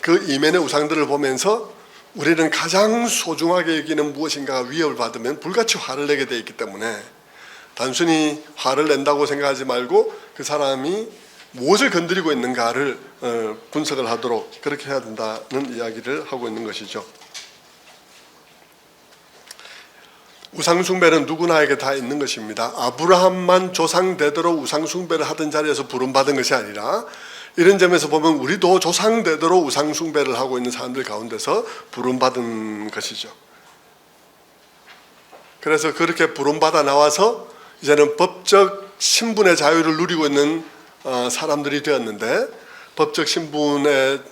그 이면의 우상들을 보면서 우리는 가장 소중하게 여기는 무엇인가 위협을 받으면 불같이 화를 내게 되어 있기 때문에 단순히 화를 낸다고 생각하지 말고 그 사람이 무엇을 건드리고 있는가를 분석을 하도록 그렇게 해야 된다는 이야기를 하고 있는 것이죠. 우상숭배는 누구나에게 다 있는 것입니다. 아브라함만 조상대대로 우상숭배를 하던 자리에서 부름받은 것이 아니라 이런 점에서 보면 우리도 조상대대로 우상숭배를 하고 있는 사람들 가운데서 부름받은 것이죠. 그래서 그렇게 부름받아 나와서 이제는 법적 신분의 자유를 누리고 있는 사람들이 되었는데 법적 신분의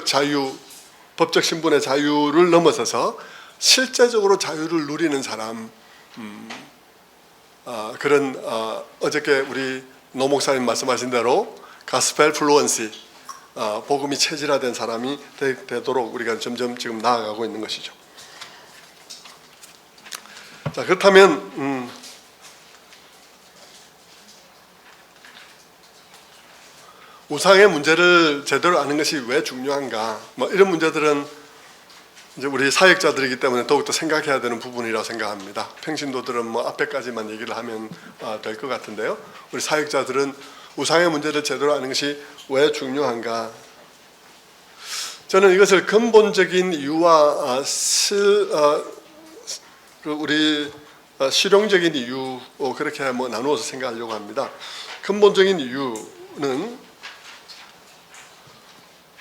자유를 넘어서서 실제적으로 자유를 누리는 사람, 그런 어저께 우리 노 목사님 말씀하신 대로 가스펠 플루언시, 복음이 체질화된 사람이 되도록 우리가 점점 지금 나아가고 있는 것이죠. 자, 그렇다면 우상의 문제를 제대로 아는 것이 왜 중요한가? 이런 문제들은 이제 우리 사역자들이기 때문에 더욱더 생각해야 되는 부분이라고 생각합니다. 평신도들은 앞에까지만 얘기를 하면 될 것 같은데요. 우리 사역자들은 우상의 문제를 제대로 아는 것이 왜 중요한가? 저는 이것을 근본적인 이유와 우리 실용적인 이유 그렇게 나누어서 생각하려고 합니다. 근본적인 이유는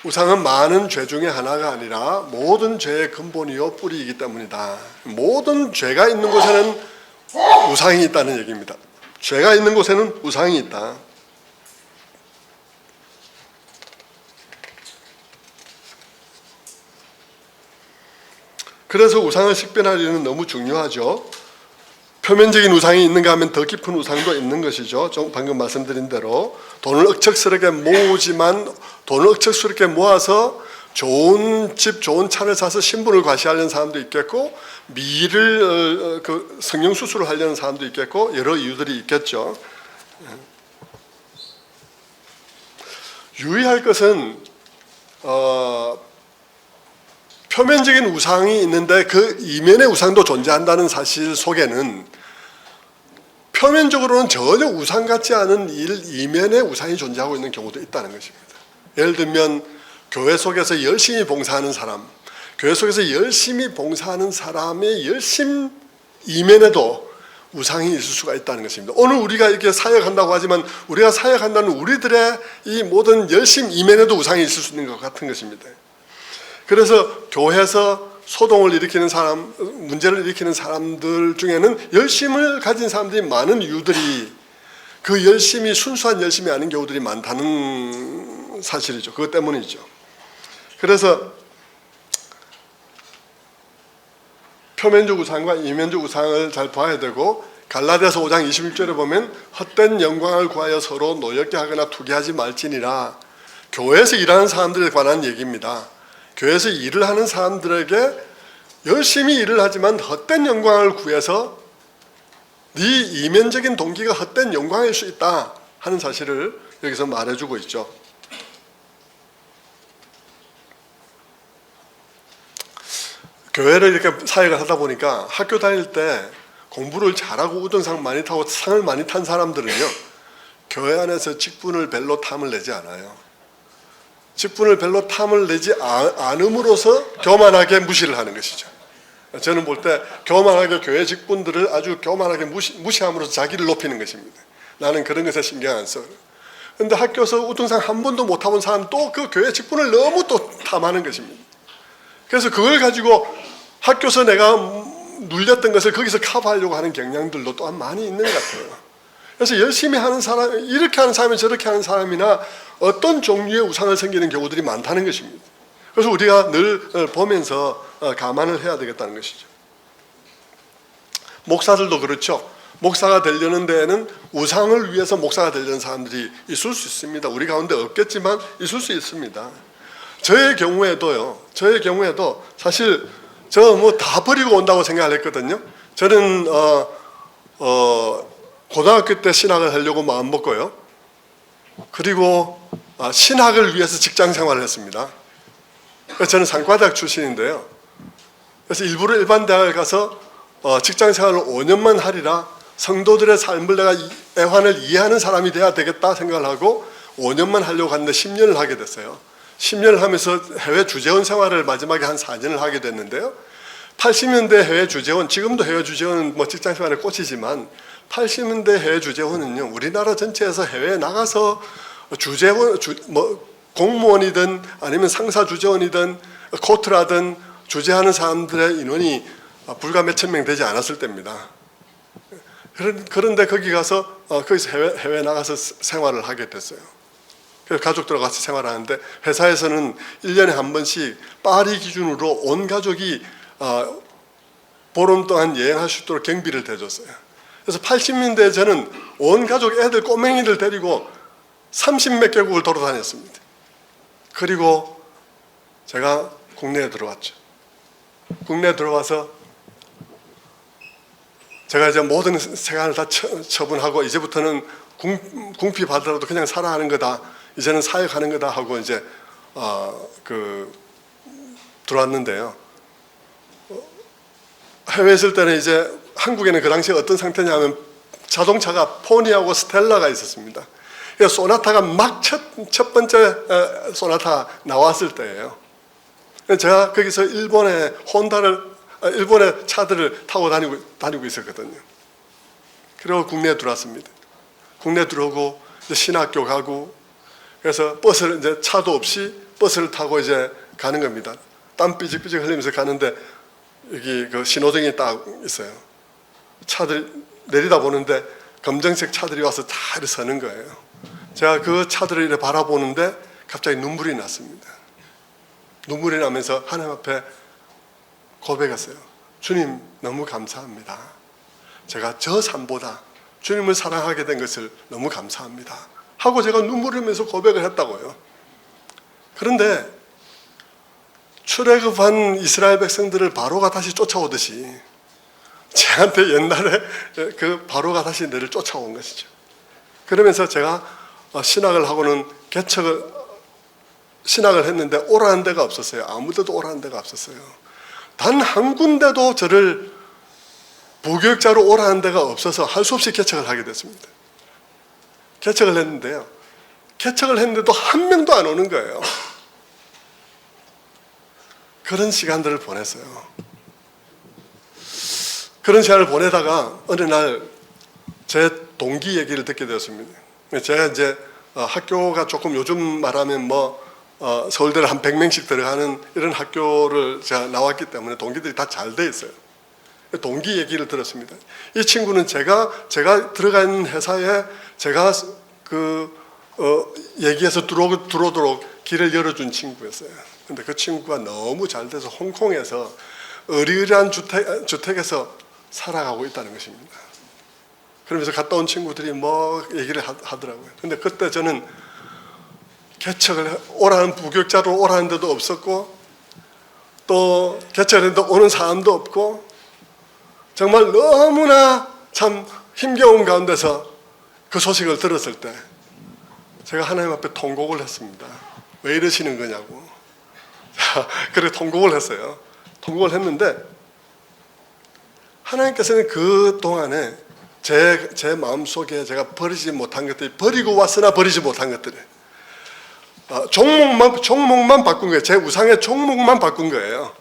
우상은 많은 죄 중에 하나가 아니라 모든 죄의 근본이요 뿌리이기 때문이다. 모든 죄가 있는 곳에는 우상이 있다는 얘기입니다. 죄가 있는 곳에는 우상이 있다. 그래서 우상을 식별하려는 너무 중요하죠. 표면적인 우상이 있는가 하면 더 깊은 우상도 있는 것이죠. 방금 말씀드린 대로 돈을 억척스럽게 모아서 좋은 집, 좋은 차를 사서 신분을 과시하려는 사람도 있겠고, 미를 성형 수술을 하려는 사람도 있겠고, 여러 이유들이 있겠죠. 유의할 것은 표면적인 우상이 있는데 그 이면의 우상도 존재한다는 사실 속에는 표면적으로는 전혀 우상 같지 않은 이면의 우상이 존재하고 있는 경우도 있다는 것입니다. 예를 들면 교회 속에서 열심히 봉사하는 사람, 교회 속에서 열심히 봉사하는 사람의 열심 이면에도 우상이 있을 수가 있다는 것입니다. 오늘 우리가 이렇게 사역한다고 하지만 우리가 사역한다는 우리들의 이 모든 열심 이면에도 우상이 있을 수 있는 것 같은 것입니다. 그래서 교회에서 소동을 일으키는 사람, 문제를 일으키는 사람들 중에는 열심을 가진 사람들이 많은 이유들이 그 열심이 순수한 열심이 아닌 경우들이 많다는 사실이죠. 그것 때문이죠. 그래서 표면적 우상과 이면적 우상을 잘 봐야 되고, 갈라디아서 5장 21절에 보면 헛된 영광을 구하여 서로 노엽게 하거나 투기하지 말지니라. 교회에서 일하는 사람들에 관한 얘기입니다. 교회에서 일을 하는 사람들에게 열심히 일을 하지만 헛된 영광을 구해서 네 이면적인 동기가 헛된 영광일 수 있다 하는 사실을 여기서 말해주고 있죠. 교회를 이렇게 사역을 하다 보니까 학교 다닐 때 공부를 잘하고 우등상 많이 타고 상을 많이 탄 사람들은요, 교회 안에서 직분을 별로 탐을 내지 않아요. 직분을 별로 탐을 내지 않음으로써 교만하게 무시를 하는 것이죠. 저는 볼 때 교만하게 교회 직분들을 아주 교만하게 무시함으로써 자기를 높이는 것입니다. 나는 그런 것에 신경 안 써. 그런데 학교에서 우등상 한 번도 못 타본 사람 또 그 교회 직분을 너무 또 탐하는 것입니다. 그래서 그걸 가지고 학교에서 내가 눌렸던 것을 거기서 커버하려고 하는 경향들도 또한 많이 있는 것 같아요. 그래서 열심히 하는 사람, 이렇게 하는 사람이 저렇게 하는 사람이나 어떤 종류의 우상을 섬기는 경우들이 많다는 것입니다. 그래서 우리가 늘 보면서 감안을 해야 되겠다는 것이죠. 목사들도 그렇죠. 목사가 되려는 데에는 우상을 위해서 목사가 되려는 사람들이 있을 수 있습니다. 우리 가운데 없겠지만 있을 수 있습니다. 저의 경우에도 사실 저 다 버리고 온다고 생각을 했거든요. 저는 고등학교 때 신학을 하려고 마음 먹고요. 그리고 신학을 위해서 직장 생활을 했습니다. 저는 상과대학 출신인데요. 그래서 일부러 일반 대학을 가서 직장 생활을 5년만 하리라 성도들의 삶을 내가 애환을 이해하는 사람이 돼야 되겠다 생각을 하고 5년만 하려고 하는데 10년을 하게 됐어요. 10년을 하면서 해외 주재원 생활을 마지막에 한 4년을 하게 됐는데요. 80년대 해외 주재원, 지금도 해외 주재원은 뭐 직장 생활에 꽂히지만 80년대 해외 주재원은요, 우리나라 전체에서 해외에 나가서 주재원, 공무원이든 아니면 상사 주재원이든 코트라든 주재하는 사람들의 인원이 불과 몇천 명 되지 않았을 때입니다. 그런데 거기 가서 거기서 해외 나가서 생활을 하게 됐어요. 그래서 가족들과 같이 생활하는데 회사에서는 1년에 한 번씩 파리 기준으로 온 가족이 보름 동안 여행할 수 있도록 경비를 대줬어요. 그래서 80년대에 저는 온 가족 애들 꼬맹이들 데리고 30몇 개국을 돌아다녔습니다. 그리고 제가 국내에 들어왔죠. 국내에 들어와서 제가 이제 모든 생활을 다 처분하고 이제부터는 궁피 받으라도 그냥 살아가는 거다. 이제는 사역하는 거다 하고 이제 들어왔는데요. 해외에 있을 때는 이제 한국에는 그 당시에 어떤 상태냐면 자동차가 포니하고 스텔라가 있었습니다. 그래서 소나타가 막 첫 번째 소나타 나왔을 때예요. 제가 거기서 일본의 차들을 타고 다니고 있었거든요. 그리고 국내에 들어왔습니다. 국내에 들어오고 이제 신학교 가고 그래서 버스를 이제 차도 없이 버스를 타고 이제 가는 겁니다. 땀 삐직삐직 흘리면서 가는데 여기 그 신호등이 딱 있어요. 차들 내리다 보는데 검정색 차들이 와서 다 이렇게 서는 거예요. 제가 그 차들을 이렇게 바라보는데 갑자기 눈물이 났습니다. 눈물이 나면서 하나님 앞에 고백했어요. 주님 너무 감사합니다. 제가 저 삶보다 주님을 사랑하게 된 것을 너무 감사합니다. 하고 제가 눈물을 흘리면서 고백을 했다고요. 그런데 출애굽한 이스라엘 백성들을 바로가 다시 쫓아오듯이 제한테 옛날에 그 바로가 다시 너를 쫓아온 것이죠. 그러면서 제가 신학을 하고는 신학을 했는데 오라는 데가 없었어요. 아무데도 오라는 데가 없었어요. 단 한 군데도 저를 부교육자로 오라는 데가 없어서 할 수 없이 개척을 하게 됐습니다. 개척을 했는데요. 개척을 했는데도 한 명도 안 오는 거예요. 그런 시간들을 보냈어요. 그런 시간을 보내다가 어느 날 제 동기 얘기를 듣게 되었습니다. 제가 이제 학교가 조금 요즘 말하면 서울대를 한 100명씩 들어가는 이런 학교를 제가 나왔기 때문에 동기들이 다 잘 돼 있어요. 동기 얘기를 들었습니다. 이 친구는 제가 들어간 회사에 제가 얘기해서 들어오도록 길을 열어준 친구였어요. 근데 그 친구가 너무 잘 돼서 홍콩에서 어리어리한 주택에서 살아가고 있다는 것입니다. 그러면서 갔다 온 친구들이 얘기를 하더라고요. 근데 그때 저는 개척을 오라는 부교육자로 오라는 데도 없었고 또 개척을 했는데 오는 사람도 없고 정말 너무나 참 힘겨운 가운데서 그 소식을 들었을 때 제가 하나님 앞에 통곡을 했습니다. 왜 이러시는 거냐고. 그래 통곡을 했어요. 통곡을 했는데 하나님께서는 그 동안에 제 마음속에 제가 버리지 못한 것들이 버리고 왔으나 버리지 못한 것들이 종목만 바꾼 거예요. 제 우상의 종목만 바꾼 거예요.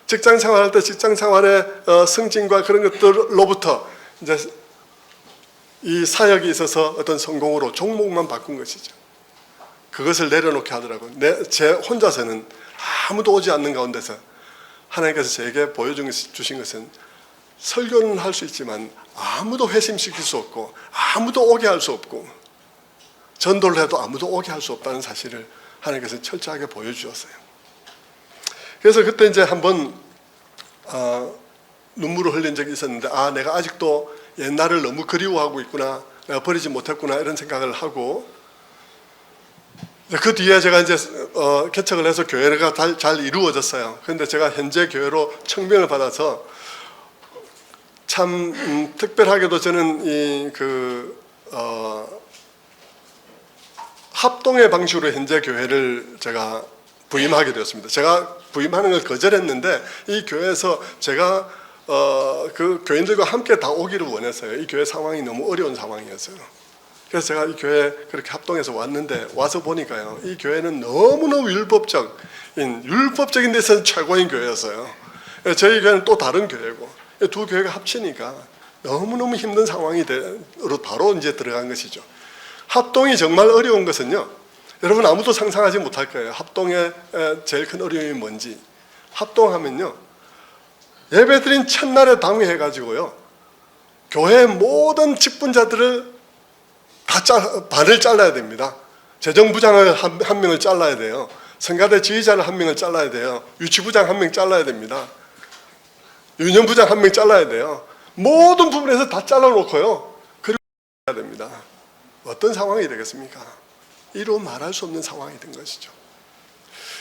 직장 생활할 때 직장 생활의 승진과 그런 것들로부터 이제 이 사역이 있어서 어떤 성공으로 종목만 바꾼 것이죠. 그것을 내려놓게 하더라고요. 제 혼자서는 아무도 오지 않는 가운데서 하나님께서 제게 보여주신 것은 설교는 할 수 있지만 아무도 회심시킬 수 없고 아무도 오게 할 수 없고 전도를 해도 아무도 오게 할 수 없다는 사실을 하나님께서 철저하게 보여주었어요. 그래서 그때 이제 한번 눈물을 흘린 적이 있었는데 내가 아직도 옛날을 너무 그리워하고 있구나, 내가 버리지 못했구나 이런 생각을 하고 그 뒤에 제가 이제 개척을 해서 교회가 잘 이루어졌어요. 그런데 제가 현재 교회로 청빙을 받아서 참 특별하게도 저는 합동의 방식으로 현재 교회를 제가 부임하게 되었습니다. 제가 부임하는 걸 거절했는데 이 교회에서 제가 그 교인들과 함께 다 오기를 원했어요. 이 교회 상황이 너무 어려운 상황이었어요. 그래서 제가 이 교회 그렇게 합동해서 왔는데, 와서 보니까요, 이 교회는 너무너무 율법적인 데서는 최고인 교회였어요. 저희 교회는 또 다른 교회고, 두 교회가 합치니까 너무너무 힘든 상황이 바로 이제 들어간 것이죠. 합동이 정말 어려운 것은요, 여러분 아무도 상상하지 못할 거예요. 합동의 제일 큰 어려움이 뭔지. 합동하면요, 예배드린 첫날에 당회해가지고요, 교회 모든 직분자들을 반을 잘라야 됩니다. 재정부장을 한 명을 잘라야 돼요. 성가대 지휘자를 한 명을 잘라야 돼요. 유치부장 한 명 잘라야 됩니다. 유년부장 한 명 잘라야 돼요. 모든 부분에서 다 잘라놓고요, 그리고 해야 됩니다. 어떤 상황이 되겠습니까? 이루 말할 수 없는 상황이 된 것이죠.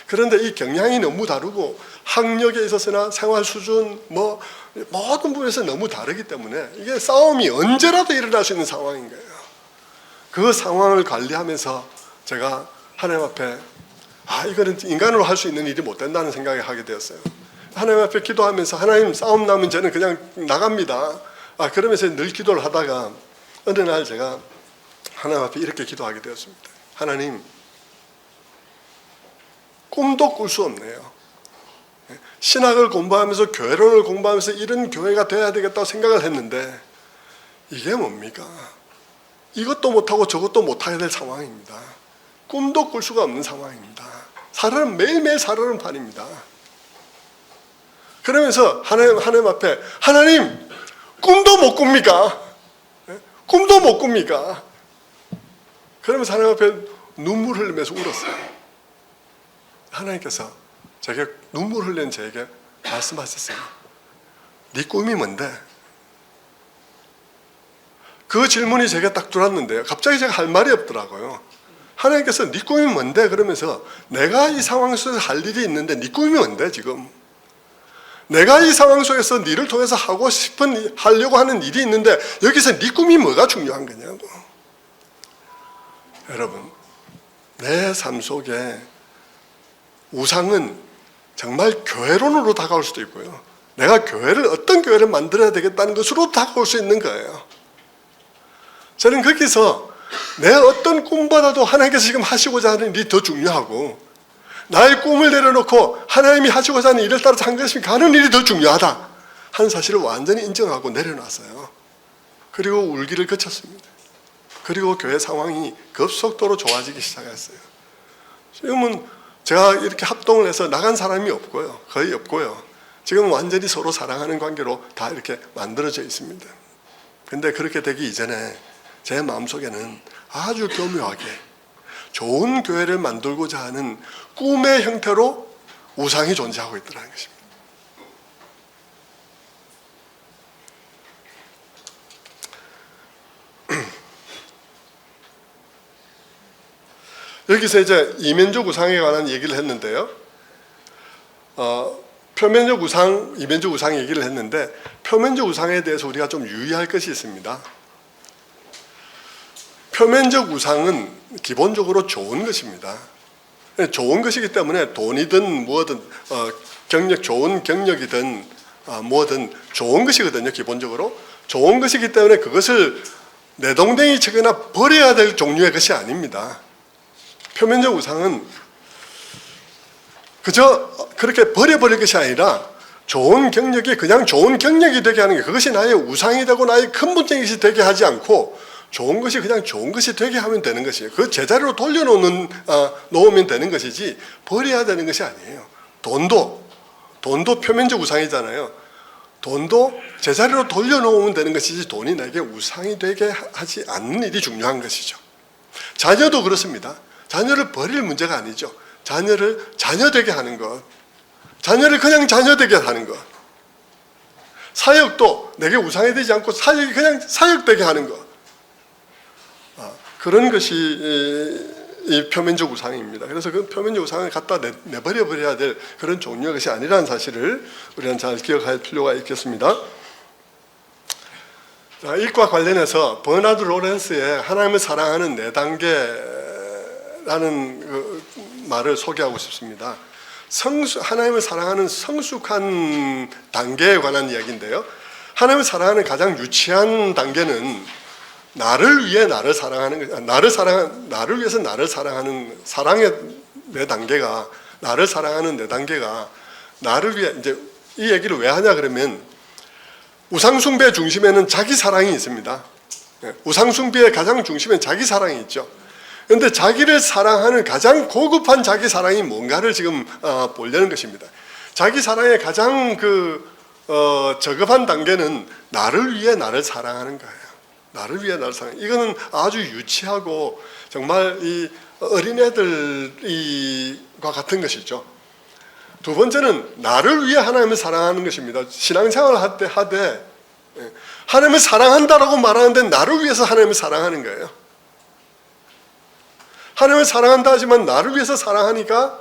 그런데 이 경향이 너무 다르고 학력에 있어서나 생활 수준 모든 부분에서 너무 다르기 때문에 이게 싸움이 언제라도 일어날 수 있는 상황인 거예요. 그 상황을 관리하면서 제가 하나님 앞에 이거는 인간으로 할 수 있는 일이 못 된다는 생각을 하게 되었어요. 하나님 앞에 기도하면서, 하나님 싸움 나면 저는 그냥 나갑니다. 그러면서 늘 기도를 하다가 어느 날 제가 하나님 앞에 이렇게 기도하게 되었습니다. 하나님, 꿈도 꿀 수 없네요. 신학을 공부하면서, 교회론을 공부하면서 이런 교회가 돼야 되겠다고 생각을 했는데 이게 뭡니까? 이것도 못하고 저것도 못하게 될 상황입니다. 꿈도 꿀 수가 없는 상황입니다. 살아는 매일매일 살아는 판입니다. 그러면서 하나님 앞에, 하나님, 꿈도 못 꿉니까? 꿈도 못 꿉니까? 그러면서 하나님 앞에 눈물 흘리면서 울었어요. 하나님께서 제게 눈물 흘리는 저에게 말씀하셨어요. 네 꿈이 뭔데? 그 질문이 제게 딱 들어왔는데요, 갑자기 제가 할 말이 없더라고요. 하나님께서 네 꿈이 뭔데? 그러면서 내가 이 상황 속에서 할 일이 있는데 네 꿈이 뭔데 지금? 내가 이 상황 속에서 네를 통해서 하려고 하는 일이 있는데 여기서 네 꿈이 뭐가 중요한 거냐고. 여러분, 내 삶 속에 우상은 정말 교회론으로 다가올 수도 있고요, 내가 어떤 교회를 만들어야 되겠다는 것으로 다가올 수 있는 거예요. 저는 거기서 내 어떤 꿈보다도 하나님께서 지금 하시고자 하는 일이 더 중요하고, 나의 꿈을 내려놓고 하나님이 하시고자 하는 일을 따라서 한 것이 가는 일이 더 중요하다 하는 사실을 완전히 인정하고 내려놨어요. 그리고 울기를 그쳤습니다. 그리고 교회 상황이 급속도로 좋아지기 시작했어요. 지금은 제가 이렇게 합동을 해서 나간 사람이 없고요, 거의 없고요, 지금 완전히 서로 사랑하는 관계로 다 이렇게 만들어져 있습니다. 근데 그렇게 되기 이전에 제 마음속에는 아주 교묘하게 좋은 교회를 만들고자 하는 꿈의 형태로 우상이 존재하고 있다는 것입니다. 여기서 이제 이면적 우상에 관한 얘기를 했는데요, 표면적 우상, 이면적 우상 얘기를 했는데, 표면적 우상에 대해서 우리가 좀 유의할 것이 있습니다. 표면적 우상은 기본적으로 좋은 것입니다. 좋은 것이기 때문에 돈이든 뭐든 좋은 경력이든 뭐든 좋은 것이거든요. 기본적으로 좋은 것이기 때문에 그것을 내동댕이 치거나 버려야 될 종류의 것이 아닙니다. 표면적 우상은 그저 그렇게 버려버릴 것이 아니라 좋은 경력이 그냥 좋은 경력이 되게 하는 게, 그것이 나의 우상이 되고 나의 근본적인 것이 되게 하지 않고 좋은 것이 그냥 좋은 것이 되게 하면 되는 것이에요. 그 제자리로 놓으면 되는 것이지 버려야 되는 것이 아니에요. 돈도 표면적 우상이잖아요. 돈도 제자리로 돌려놓으면 되는 것이지 돈이 나에게 우상이 되게 하지 않는 일이 중요한 것이죠. 자녀도 그렇습니다. 자녀를 버릴 문제가 아니죠. 자녀를 자녀되게 하는 것, 자녀를 그냥 자녀되게 하는 것. 사역도 내게 우상이 되지 않고 사역이 그냥 사역되게 하는 것. 그런 것이 이 표면적 우상입니다. 그래서 그 표면적 우상을 갖다 내버려야 될 그런 종류의 것이 아니라는 사실을 우리는 잘 기억할 필요가 있겠습니다. 자, 이과 관련해서 버나드 로렌스의 하나님을 사랑하는 4단계라는 그 말을 소개하고 싶습니다. 하나님을 사랑하는 성숙한 단계에 관한 이야기인데요. 하나님을 사랑하는 가장 유치한 단계는 나를 위해 나를 사랑하는 것, 나를 위해서 나를 사랑하는 사랑의 내 단계가, 나를 사랑하는 내 단계가 나를 위해, 이제 이 얘기를 왜 하냐 그러면 우상숭배 중심에는 자기 사랑이 있습니다. 우상숭배의 가장 중심엔 자기 사랑이 있죠. 그런데 자기를 사랑하는 가장 고급한 자기 사랑이 뭔가를 지금 보려는 것입니다. 자기 사랑의 가장 저급한 단계는 나를 위해 나를 사랑하는 거예요. 나를 위해 나를 사랑. 이거는 아주 유치하고 정말 이 어린애들과 같은 것이죠. 두 번째는 나를 위해 하나님을 사랑하는 것입니다. 신앙생활을 하되 하나님을 사랑한다라고 말하는데 나를 위해서 하나님을 사랑하는 거예요. 하나님을 사랑한다 하지만 나를 위해서 사랑하니까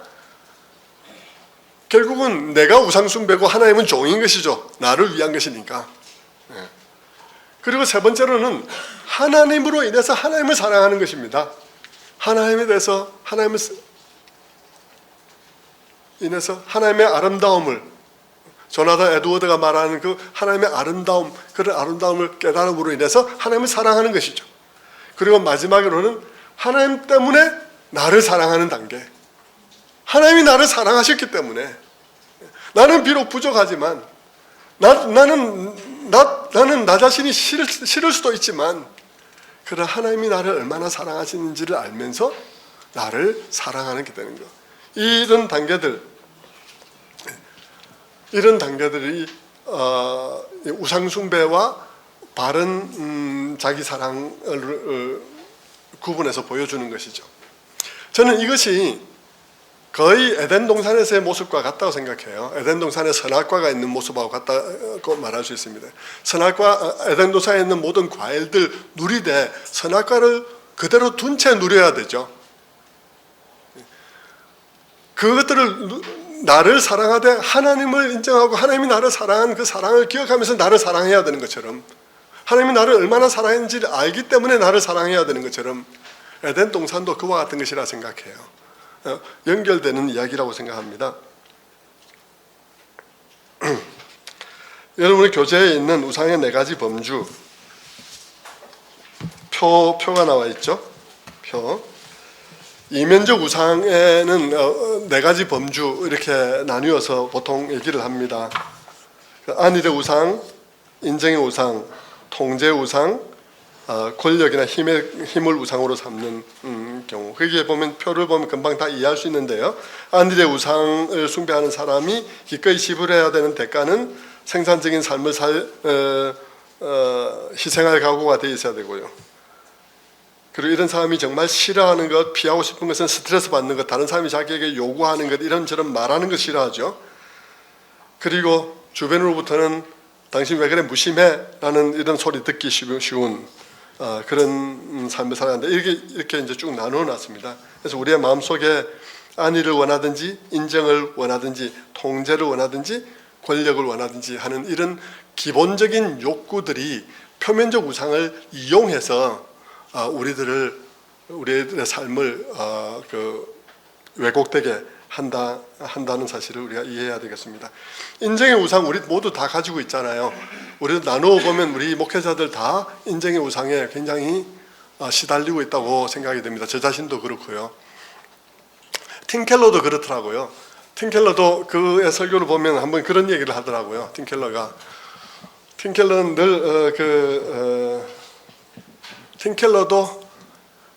결국은 내가 우상숭배고 하나님은 종인 것이죠. 나를 위한 것이니까. 그리고 세 번째로는 하나님으로 인해서 하나님을 사랑하는 것입니다. 하나님에 대해서 인해서 하나님의 아름다움을, 조나단 에드워드가 말하는 그 하나님의 아름다움, 그런 아름다움을 깨달음으로 인해서 하나님을 사랑하는 것이죠. 그리고 마지막으로는 하나님 때문에 나를 사랑하는 단계. 하나님이 나를 사랑하셨기 때문에 나는 비록 부족하지만 나는 나 자신이 싫을 수도 있지만 그러나 하나님이 나를 얼마나 사랑하시는지를 알면서 나를 사랑하는 게 되는 것. 이런 단계들이 우상숭배와 바른 자기 사랑을 구분해서 보여주는 것이죠. 저는 이것이 거의 에덴 동산에서의 모습과 같다고 생각해요. 에덴 동산에 선악과가 있는 모습하고 같다고 말할 수 있습니다. 에덴 동산에 있는 모든 과일들 누리되 선악과를 그대로 둔 채 누려야 되죠. 그것들을 나를 사랑하되 하나님을 인정하고 하나님이 나를 사랑한 그 사랑을 기억하면서 나를 사랑해야 되는 것처럼, 하나님이 나를 얼마나 사랑했는지를 알기 때문에 나를 사랑해야 되는 것처럼 에덴 동산도 그와 같은 것이라 생각해요. 연결되는 이야기라고 생각합니다. 여러분의 교재에 있는 우상의 4가지 범주 표가 나와 있죠. 이면적 우상에는 4가지 범주 이렇게 나뉘어서 보통 얘기를 합니다. 안일의 우상, 인정의 우상, 통제의 우상, 권력이나 힘을 우상으로 삼는 경우. 거기에 보면 표를 보면 금방 다 이해할 수 있는데요. 안일의 우상을 숭배하는 사람이 기꺼이 지불해야 되는 대가는 생산적인 삶을 희생할 각오가 되어 있어야 되고요. 그리고 이런 사람이 정말 싫어하는 것, 피하고 싶은 것은 스트레스 받는 것, 다른 사람이 자기에게 요구하는 것, 이런저런 말하는 것 싫어하죠. 그리고 주변으로부터는 당신 왜 그래 무심해? 라는 이런 소리 듣기 쉬운 그런 삶을 살아가는데 이렇게 이제 쭉 나누어 놨습니다. 그래서 우리의 마음속에 안위를 원하든지 인정을 원하든지 통제를 원하든지 권력을 원하든지 하는 이런 기본적인 욕구들이 표면적 우상을 이용해서 우리들의 삶을 왜곡되게 한다는 사실을 우리가 이해해야 되겠습니다. 인정의 우상 우리 모두 다 가지고 있잖아요. 우리도 나누어 보면 우리 목회자들 다 인정의 우상에 굉장히 시달리고 있다고 생각이 됩니다. 저 자신도 그렇고요. 팀 켈러도 그렇더라고요. 팀 켈러도 그의 설교를 보면 한번 그런 얘기를 하더라고요. 팀 켈러는 늘 팀 켈러도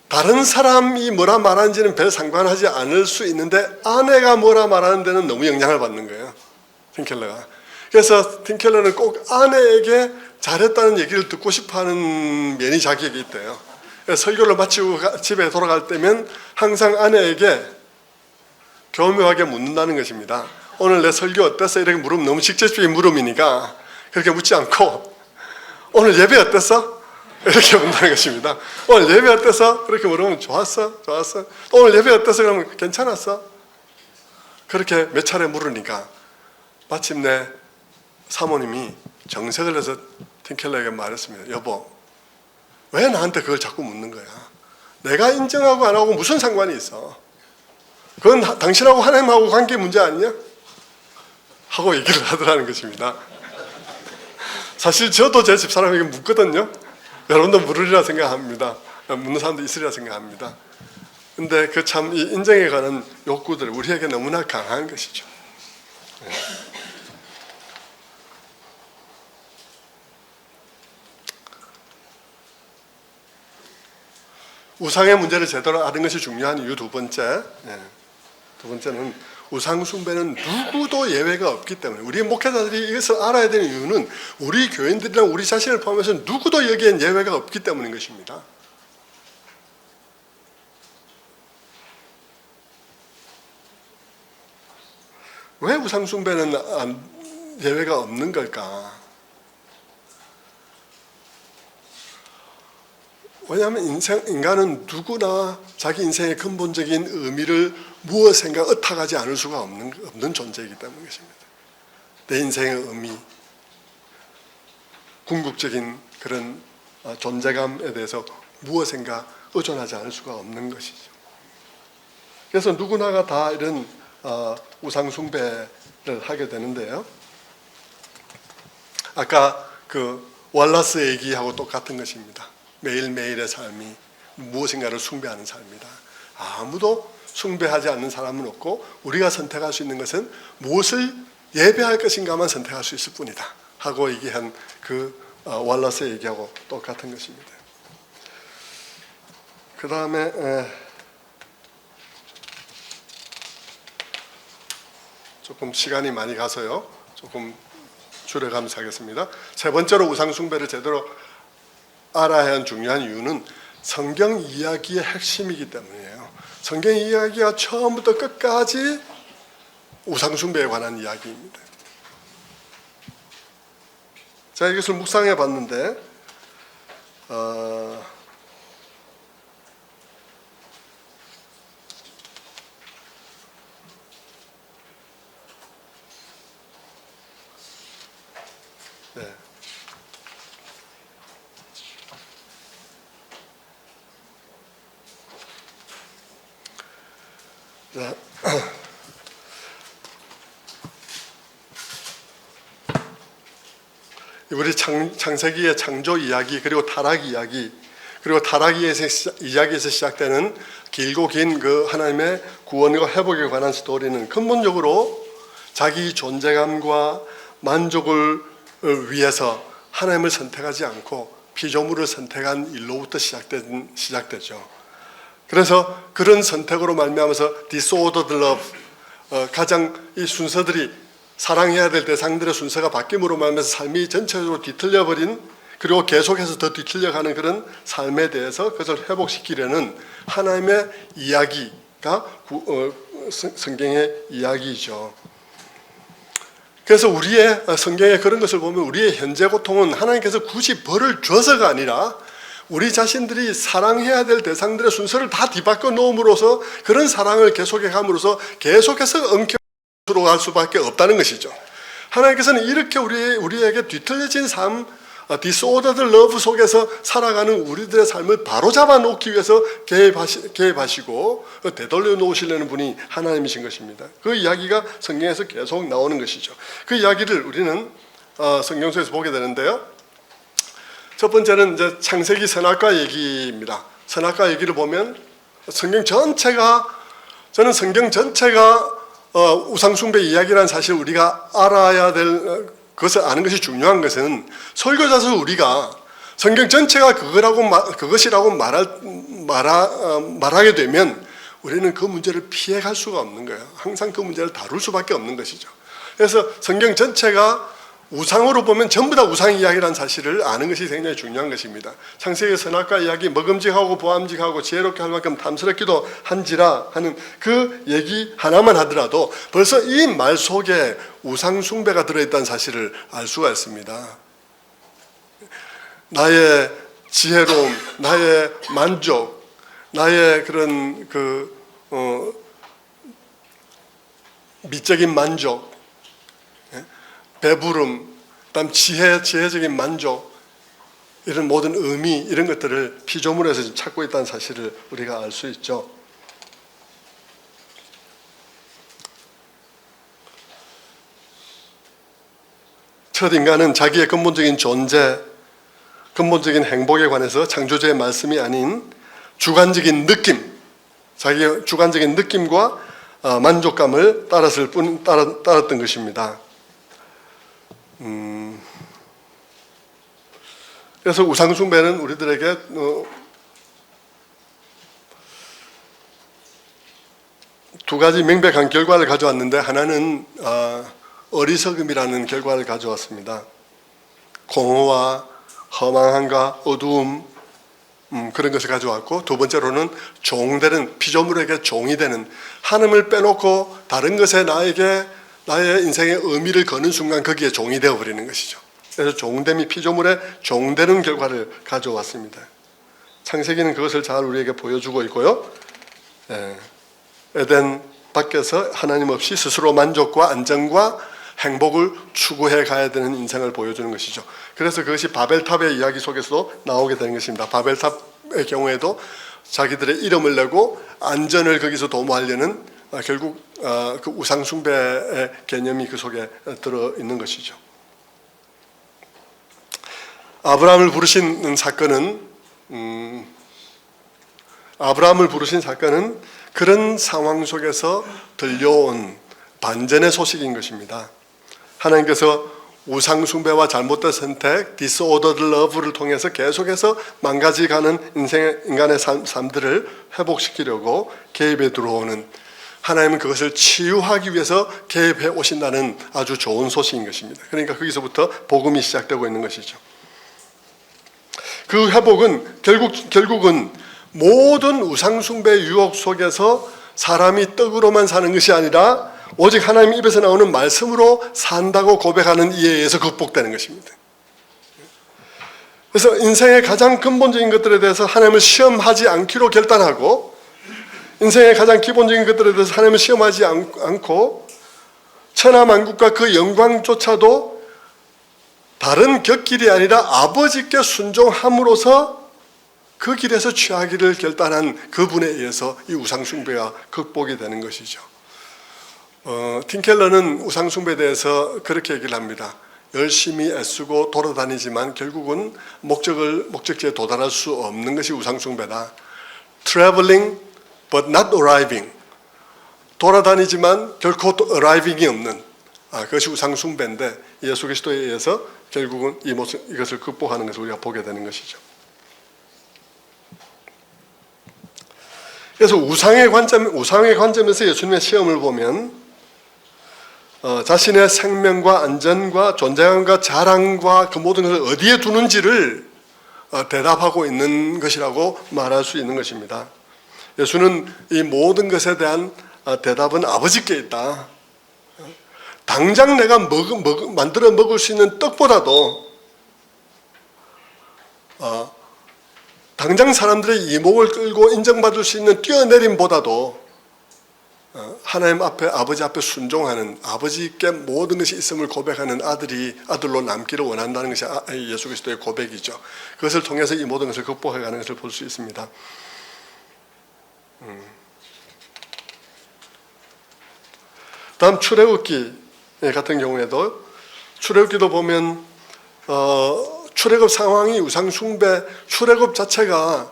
다른 사람이 뭐라 말하는지는 별 상관하지 않을 수 있는데 아내가 뭐라 말하는 데는 너무 영향을 받는 거예요. 팀 켈러가. 그래서 팀 켈러는 꼭 아내에게 잘했다는 얘기를 듣고 싶어하는 면이 자기에게 있대요. 그래서 설교를 마치고 집에 돌아갈 때면 항상 아내에게 교묘하게 묻는다는 것입니다. 오늘 내 설교 어땠어? 이렇게 물으면 너무 직접적인 물음이니까 그렇게 묻지 않고 오늘 예배 어땠어? 이렇게 묻는 것입니다. 오늘 예배 어땠어? 그렇게 물으면 좋았어? 오늘 예배 어땠어? 그러면 괜찮았어? 그렇게 몇 차례 물으니까 마침내 사모님이 정색을 해서 팀 켈러에게 말했습니다. 여보, 왜 나한테 그걸 자꾸 묻는 거야? 내가 인정하고 안 하고 무슨 상관이 있어? 그건 당신하고 하나님하고 관계 문제 아니냐? 하고 얘기를 하더라는 것입니다. 사실 저도 제 집사람에게 묻거든요. 여러분도 물으리라 생각합니다. 묻는 사람도 있으리라 생각합니다. 근데 그 참 이 인정에 관한 욕구들 우리에게 너무나 강한 것이죠. 우상의 문제를 제대로 아는 것이 중요한 이유 두 번째는 우상 숭배는 누구도 예외가 없기 때문에 우리 목회자들이 이것을 알아야 되는 이유는 우리 교인들이랑 우리 자신을 포함해서 누구도 여기엔 예외가 없기 때문인 것입니다. 왜 우상 숭배는 예외가 없는 걸까? 왜냐하면 인간은 누구나 자기 인생의 근본적인 의미를 무엇인가 ը탁하지 않을 수가 없는 존재이기 때문인 것입니다. 내 인생의 의미, 궁극적인 그런 존재감에 대해서 무엇인가 의존하지 않을 수가 없는 것이죠. 그래서 누구나가 다 이런 우상 숭배를 하게 되는데요. 아까 그 월라스 얘기하고 똑같은 것입니다. 매일매일의 삶이 무엇인가를 숭배하는 삶이다. 아무도 숭배하지 않는 사람은 없고 우리가 선택할 수 있는 것은 무엇을 예배할 것인가만 선택할 수 있을 뿐이다 하고 얘기한 그 월라스 얘기하고 똑같은 것입니다. 그 다음에 조금 시간이 많이 가서요. 조금 줄여가면서 하겠습니다. 세 번째로 우상 숭배를 제대로 알아야 하는 중요한 이유는 성경 이야기의 핵심이기 때문이에요. 성경 이야기가 처음부터 끝까지 우상 숭배에 관한 이야기입니다. 제가 이것을 묵상해 봤는데 네. 우리 창세기의 창조 이야기 그리고 타락 이야기 그리고 타락 이야기에서 시작되는 길고 긴 그 하나님의 구원과 회복에 관한 스토리는 근본적으로 자기 존재감과 만족을 위해서 하나님을 선택하지 않고 피조물을 선택한 일로부터 시작되죠. 그래서 그런 선택으로 말미암아서 disordered love, 가장 이 순서들이 사랑해야 될 대상들의 순서가 바뀜으로 말미암아서 삶이 전체적으로 뒤틀려버린 그리고 계속해서 더 뒤틀려가는 그런 삶에 대해서 그것을 회복시키려는 하나님의 이야기가 성경의 이야기이죠. 그래서 우리의 성경에 그런 것을 보면 우리의 현재 고통은 하나님께서 굳이 벌을 줘서가 아니라 우리 자신들이 사랑해야 될 대상들의 순서를 다 뒤바꿔 놓음으로써 그런 사랑을 계속해 감으로써 계속해서 엉켜들어 갈 수밖에 없다는 것이죠. 하나님께서는 이렇게 우리에게 뒤틀려진 삶, disordered love 속에서 살아가는 우리들의 삶을 바로잡아 놓기 위해서 개입하시고 되돌려 놓으시려는 분이 하나님이신 것입니다. 그 이야기가 성경에서 계속 나오는 것이죠. 그 이야기를 우리는 성경서에서 보게 되는데요. 첫 번째는 이제 창세기 선악과 얘기입니다. 선악과 얘기를 보면 성경 전체가 우상 숭배 이야기라는 사실 우리가 알아야 될 그것을 아는 것이 중요한 것은 설교자서 우리가 성경 전체가 그것이라고 말하게 되면 우리는 그 문제를 피해갈 수가 없는 거예요. 항상 그 문제를 다룰 수밖에 없는 것이죠. 그래서 성경 전체가 우상으로 보면 전부 다 우상 이야기라는 사실을 아는 것이 굉장히 중요한 것입니다. 창세기 선악과 이야기, 먹음직하고 보암직하고 지혜롭게 할 만큼 탐스럽기도 한지라 하는 그 얘기 하나만 하더라도 벌써 이 말 속에 우상 숭배가 들어있다는 사실을 알 수가 있습니다. 나의 지혜로움, 나의 만족, 나의 그런 미적인 만족, 배부름, 그다음 지혜적인 만족, 이런 모든 의미, 이런 것들을 피조물에서 찾고 있다는 사실을 우리가 알 수 있죠. 첫 인간은 자기의 근본적인 존재, 근본적인 행복에 관해서 창조주의 말씀이 아닌 주관적인 느낌, 자기의 주관적인 느낌과 만족감을 따랐던 것입니다. 그래서 우상숭배는 우리들에게 두 가지 명백한 결과를 가져왔는데, 하나는 어리석음이라는 결과를 가져왔습니다. 공허와 허망함과 어두움, 그런 것을 가져왔고, 두 번째로는 종되는, 피조물에게 종이 되는, 하나님을 빼놓고 다른 것에 나의 인생의 의미를 거는 순간 거기에 종이 되어버리는 것이죠. 그래서 종됨이 피조물의 종되는 결과를 가져왔습니다. 창세기는 그것을 잘 우리에게 보여주고 있고요. 에덴 밖에서 하나님 없이 스스로 만족과 안정과 행복을 추구해 가야 되는 인생을 보여주는 것이죠. 그래서 그것이 바벨탑의 이야기 속에서도 나오게 되는 것입니다. 바벨탑의 경우에도 자기들의 이름을 내고 안전을 거기서 도모하려는 결국 그 우상숭배의 개념이 그 속에 들어있는 것이죠. 아브라함을 부르신 사건은 그런 상황 속에서 들려온 반전의 소식인 것입니다. 하나님께서 우상숭배와 잘못된 선택, disordered love를 통해서 계속해서 망가져가는 인간의 삶들을 회복시키려고 개입에 들어오는, 하나님은 그것을 치유하기 위해서 개입해 오신다는 아주 좋은 소식인 것입니다. 그러니까 거기서부터 복음이 시작되고 있는 것이죠. 그 회복은 결국은 모든 우상숭배의 유혹 속에서 사람이 떡으로만 사는 것이 아니라 오직 하나님 입에서 나오는 말씀으로 산다고 고백하는 이에 의해서 극복되는 것입니다. 그래서 인생의 가장 근본적인 것들에 대해서 하나님을 시험하지 않기로 결단하고, 인생의 가장 기본적인 것들에 대해서 하나님을 시험하지 않고 천하만국과 그 영광조차도 다른 곁길이 아니라 아버지께 순종함으로써 그 길에서 취하기를 결단한 그분에 의해서 이 우상숭배가 극복이 되는 것이죠. 팀켈러는 우상숭배에 대해서 그렇게 얘기를 합니다. 열심히 애쓰고 돌아다니지만 결국은 목적지에 도달할 수 없는 것이 우상숭배다. Traveling but not arriving. 돌아다니지만 결코 arriving이 없는, 그것이 우상숭배인데, 예수 그리스도에 의해서 결국은 이것을 극복하는 것을 우리가 보게 되는 것이죠. 그래서 우상의 관점에서 예수님의 시험을 보면 자신의 생명과 안전과 존재감과 자랑과 그 모든 것을 어디에 두는지를 대답하고 있는 것이라고 말할 수 있는 것입니다. 예수는 이 모든 것에 대한 대답은 아버지께 있다. 당장 내가 만들어 먹을 수 있는 떡보다도, 당장 사람들의 이목을 끌고 인정받을 수 있는 뛰어내림보다도 하나님 앞에, 아버지 앞에 순종하는, 아버지께 모든 것이 있음을 고백하는 아들로 남기를 원한다는 것이 예수 그리스도의 고백이죠. 그것을 통해서 이 모든 것을 극복해가는 것을 볼 수 있습니다. 다음 출애굽기 같은 경우에도, 출애굽기도 보면 출애굽 상황이 우상숭배, 출애굽 자체가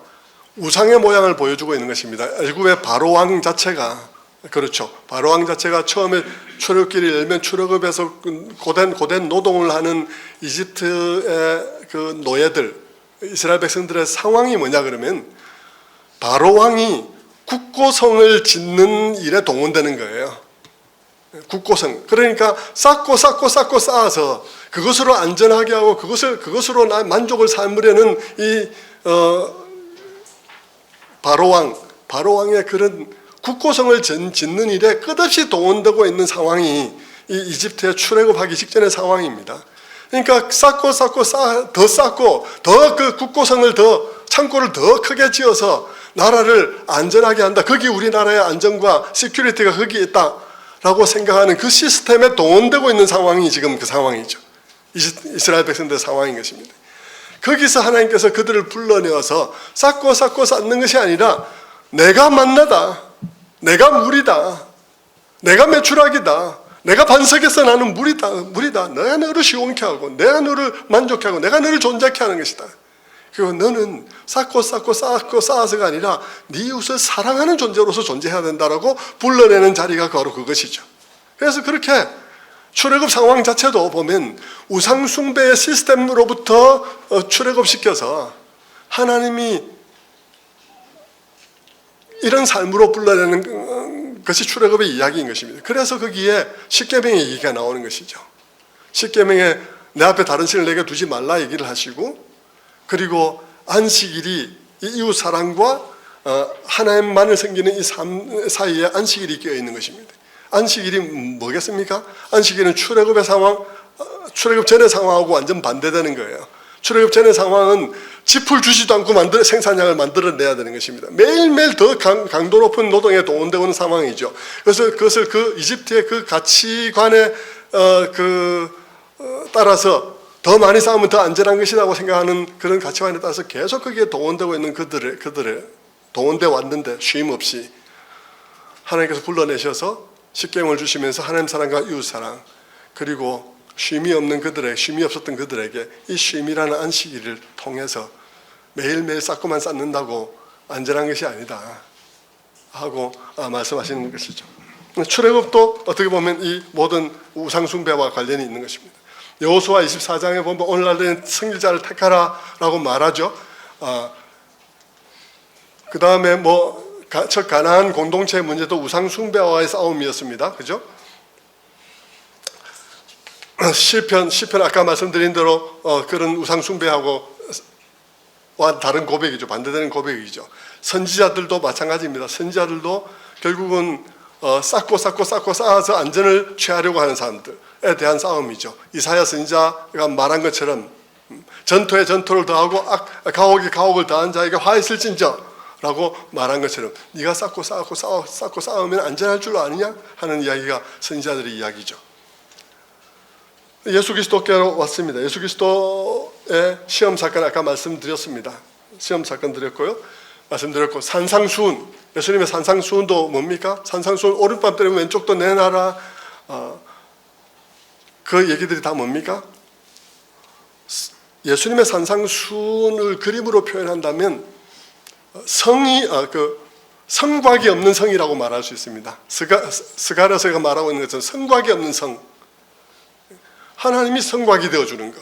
우상의 모양을 보여주고 있는 것입니다. 애굽의 바로왕 자체가, 그렇죠, 바로왕 자체가 처음에 출애굽기를 열면 출애굽에서 고된 노동을 하는 이집트의 그 노예들, 이스라엘 백성들의 상황이 뭐냐 그러면 바로왕이 국고성을 짓는 일에 동원되는 거예요. 국고성. 그러니까 쌓고 쌓아서 그것으로 안전하게 하고 그것으로 만족을 삼으려는 이 바로왕의 그런 국고성을 짓는 일에 끝없이 동원되고 있는 상황이 이 이집트에 출애굽하기 직전의 상황입니다. 그러니까 더 쌓고 더 그 국고성을 창고를 더 크게 지어서 나라를 안전하게 한다. 거기 우리나라의 안전과 시큐리티가 거기에 있다라고 생각하는 그 시스템에 동원되고 있는 상황이 지금 그 상황이죠. 이스라엘 백성들의 상황인 것입니다. 거기서 하나님께서 그들을 불러내어서 쌓는 것이 아니라 내가 만나다, 내가 물이다, 내가 메추라기다, 내가 반석에서 나는 물이다. 내가 너를 시원케 하고 내가 너를 만족케 하고 내가 너를 존재케 하는 것이다. 그리고 너는 쌓고 쌓아서가 아니라 네 이웃을 사랑하는 존재로서 존재해야 된다라고 불러내는 자리가 바로 그것이죠. 그래서 그렇게 출애굽 상황 자체도 보면 우상 숭배의 시스템으로부터 출애굽시켜서 하나님이 이런 삶으로 불러내는 것이 출애굽의 이야기인 것입니다. 그래서 거기에 십계명의 얘기가 나오는 것이죠. 십계명에 내 앞에 다른 신을 내게 두지 말라 얘기를 하시고, 그리고 안식일이 이웃 사랑과 하나님만을 섬기는 이 삶 사이에 안식일이 끼어 있는 것입니다. 안식일이 뭐겠습니까? 안식일은 출애굽의 상황, 출애굽 전의 상황하고 완전 반대되는 거예요. 출애굽 전의 상황은 짚을 주지도 않고 생산량을 만들어내야 되는 것입니다. 매일매일 더 강도 높은 노동에 동원되는 상황이죠. 그래서 그것을 그 이집트의 그 가치관에 따라서 더 많이 싸우면 더 안전한 것이라고 생각하는 그런 가치관에 따라서 계속 거기에 동원되고 있는 그들의 동원돼 왔는데 쉼 없이 하나님께서 불러내셔서 십계명을 주시면서 하나님 사랑과 이웃 사랑, 그리고 쉼이 없었던 그들에게 이 쉼이라는 안식일을 통해서 매일매일 쌓고만 쌓는다고 안전한 것이 아니다 하고 말씀하시는 것이죠. 출애굽도 어떻게 보면 이 모든 우상 숭배와 관련이 있는 것입니다. 여호수아 24장에 보면 오늘날은 선지자를 택하라라고 말하죠. 그 다음에 첫 가나안 공동체의 문제도 우상 숭배와의 싸움이었습니다. 그죠? 시편 아까 말씀드린 대로 그런 우상 숭배하고 다른 고백이죠. 반대되는 고백이죠. 선지자들도 마찬가지입니다. 선지자들도 결국은 쌓고 쌓아서 안전을 취하려고 하는 사람들에 대한 싸움이죠. 이사야 선지자가 말한 것처럼 전토에 전토를 더하고 가옥에 가옥을 더한 자에게 화 있을진저 라고 말한 것처럼 네가 쌓고 쌓으면 안전할 줄 아느냐 하는 이야기가 선지자들의 이야기죠. 예수 그리스도께로 왔습니다. 예수 그리스도의 시험 사건 아까 말씀드렸습니다. 시험 사건 드렸고요. 말씀드렸고, 산상수훈, 예수님의 산상수훈도 뭡니까? 산상수훈 오른밤 때리면 왼쪽도 내놔라. 그 얘기들이 다 뭡니까? 예수님의 산상수훈을 그림으로 표현한다면 성곽이 없는 성이라고 말할 수 있습니다. 스가랴서가 말하고 있는 것은 성곽이 없는 성. 하나님이 성곽이 되어주는 것.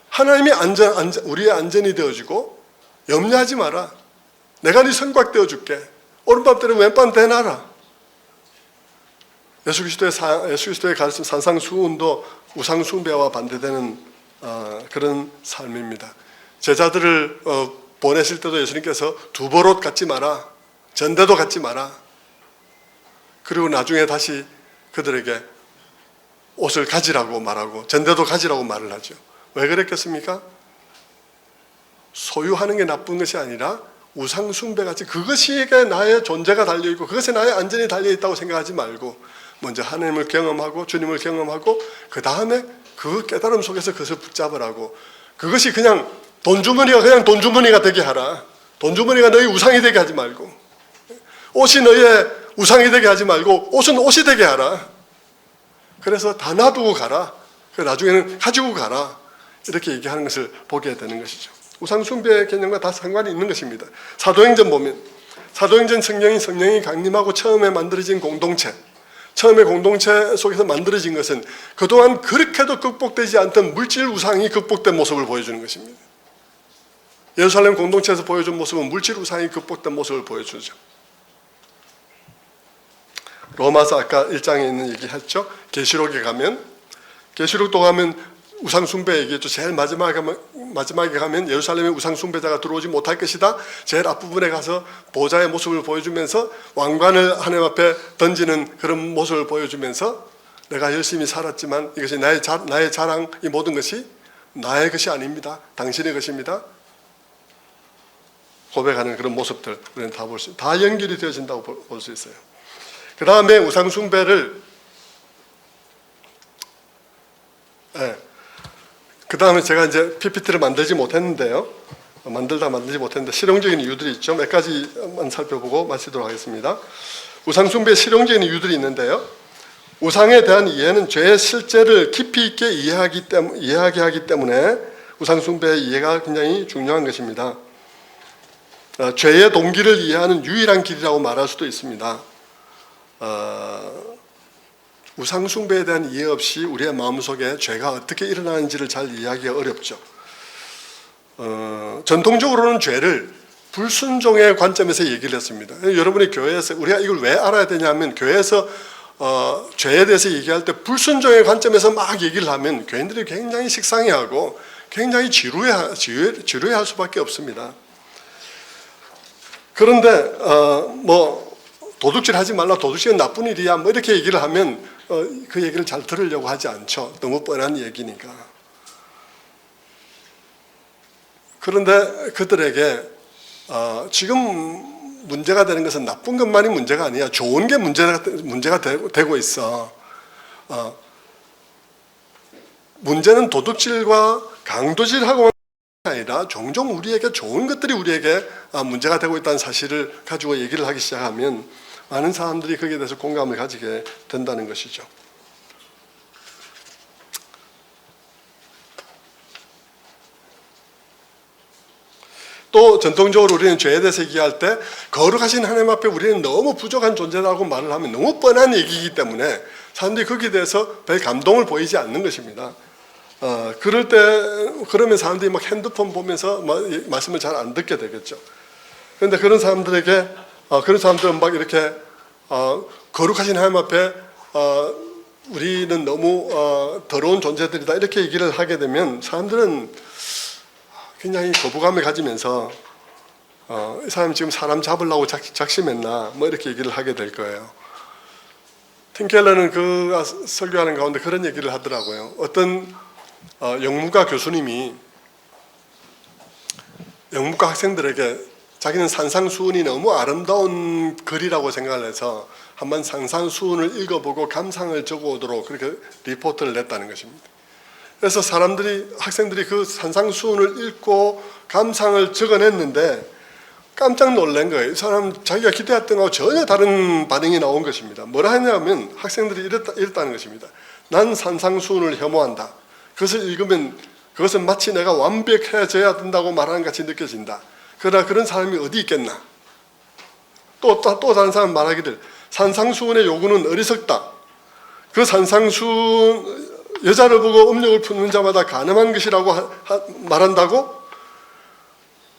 하나님이 우리의 안전이 되어주고, 염려하지 마라. 내가 네 성곽 되어줄게. 오른밤 때리면 왼밤 대놔라. 예수 그리스도의 가르침 산상수훈도 우상 숭배와 반대되는 그런 삶입니다. 제자들을 보내실 때도 예수님께서 두버롯 갖지 마라, 전대도 갖지 마라. 그리고 나중에 다시 그들에게 옷을 가지라고 말하고 전대도 가지라고 말을 하죠. 왜 그랬겠습니까? 소유하는 게 나쁜 것이 아니라 우상 숭배같이 그것이 나의 존재가 달려있고 그것에 나의 안전이 달려있다고 생각하지 말고 먼저 하나님을 경험하고 주님을 경험하고 그 다음에 그 깨달음 속에서 그것을 붙잡으라고. 그것이 그냥 돈주머니가 되게 하라. 돈주머니가 너희 우상이 되게 하지 말고, 옷이 너희의 우상이 되게 하지 말고 옷은 옷이 되게 하라. 그래서 다 놔두고 가라. 나중에는 가지고 가라. 이렇게 얘기하는 것을 보게 되는 것이죠. 우상 숭배의 개념과 다 상관이 있는 것입니다. 사도행전 보면 사도행전 성령이 강림하고 처음에 만들어진 공동체, 처음에 공동체 속에서 만들어진 것은 그동안 그렇게도 극복되지 않던 물질 우상이 극복된 모습을 보여주는 것입니다. 예루살렘 공동체에서 보여준 모습은 물질 우상이 극복된 모습을 보여주죠. 로마서 아까 1장에 있는 얘기했죠. 계시록에 가면 우상 숭배 얘기했죠. 제일 마지막에 가면 예루살렘에 우상 숭배자가 들어오지 못할 것이다. 제일 앞부분에 가서 보좌의 모습을 보여주면서 왕관을 하나님 앞에 던지는 그런 모습을 보여주면서 내가 열심히 살았지만 이것이 나의 자랑, 이 모든 것이 나의 것이 아닙니다. 당신의 것입니다. 고백하는 그런 모습들 우리는 다 연결이 되어진다고 볼 수 있어요. 그 다음에 우상 숭배를 그 다음에 제가 이제 PPT를 만들지 못했는데 실용적인 이유들이 있죠. 몇 가지만 살펴보고 마치도록 하겠습니다. 우상 숭배의 실용적인 이유들이 있는데요. 우상에 대한 이해는 죄의 실제를 깊이 있게 이해하게 하기 때문에 우상 숭배의 이해가 굉장히 중요한 것입니다. 죄의 동기를 이해하는 유일한 길이라고 말할 수도 있습니다. 우상 숭배에 대한 이해 없이 우리의 마음속에 죄가 어떻게 일어나는지를 잘 이해하기가 어렵죠. 전통적으로는 죄를 불순종의 관점에서 얘기를 했습니다. 여러분이 교회에서 우리가 이걸 왜 알아야 되냐면 교회에서 죄에 대해서 얘기할 때 불순종의 관점에서 막 얘기를 하면 교인들이 굉장히 식상해하고 굉장히 지루해할 수밖에 없습니다. 그런데 뭐 도둑질하지 말라, 도둑질은 나쁜 일이야, 뭐 이렇게 얘기를 하면 그 얘기를 잘 들으려고 하지 않죠. 너무 뻔한 얘기니까. 그런데 그들에게 지금 문제가 되는 것은 나쁜 것만이 문제가 아니야. 좋은 게 문제가 되고 있어. 문제는 도둑질과 강도질하고만 아니라 종종 우리에게 좋은 것들이 우리에게 문제가 되고 있다는 사실을 가지고 얘기를 하기 시작하면 많은 사람들이 거기에 대해서 공감을 가지게 된다는 것이죠. 또 전통적으로 우리는 죄에 대해서 얘기할 때 거룩하신 하나님 앞에 우리는 너무 부족한 존재라고 말을 하면 너무 뻔한 얘기이기 때문에 사람들이 거기에 대해서 별 감동을 보이지 않는 것입니다. 그러면 사람들이 막 핸드폰 보면서 말씀을 잘 안 듣게 되겠죠. 그런데 그런 사람들은 막 이렇게 거룩하신 하나님 앞에 우리는 너무 더러운 존재들이다 이렇게 얘기를 하게 되면 사람들은 굉장히 거부감을 가지면서 이 사람이 지금 사람 잡으려고 작심했나 뭐 이렇게 얘기를 하게 될 거예요. 팀 켈러는 그 설교하는 가운데 그런 얘기를 하더라고요. 어떤 영문과 교수님이 영문과 학생들에게 자기는 산상수훈이 너무 아름다운 글이라고 생각을 해서 한번 산상수훈을 읽어보고 감상을 적어오도록 그렇게 리포트를 냈다는 것입니다. 그래서 학생들이 그 산상수훈을 읽고 감상을 적어냈는데 깜짝 놀란 거예요. 이 사람 자기가 기대했던 것하고 전혀 다른 반응이 나온 것입니다. 뭐라 하냐면 학생들이 이랬다는 것입니다. 난 산상수훈을 혐오한다. 그것을 읽으면 그것은 마치 내가 완벽해져야 된다고 말하는 같이 느껴진다. 그러나 그런 사람이 어디 있겠나. 또 다른 사람 말하기를 산상수훈의 요구는 어리석다. 그 산상수훈 여자를 보고 음욕을 품는 자마다 간음한 것이라고 말한다고?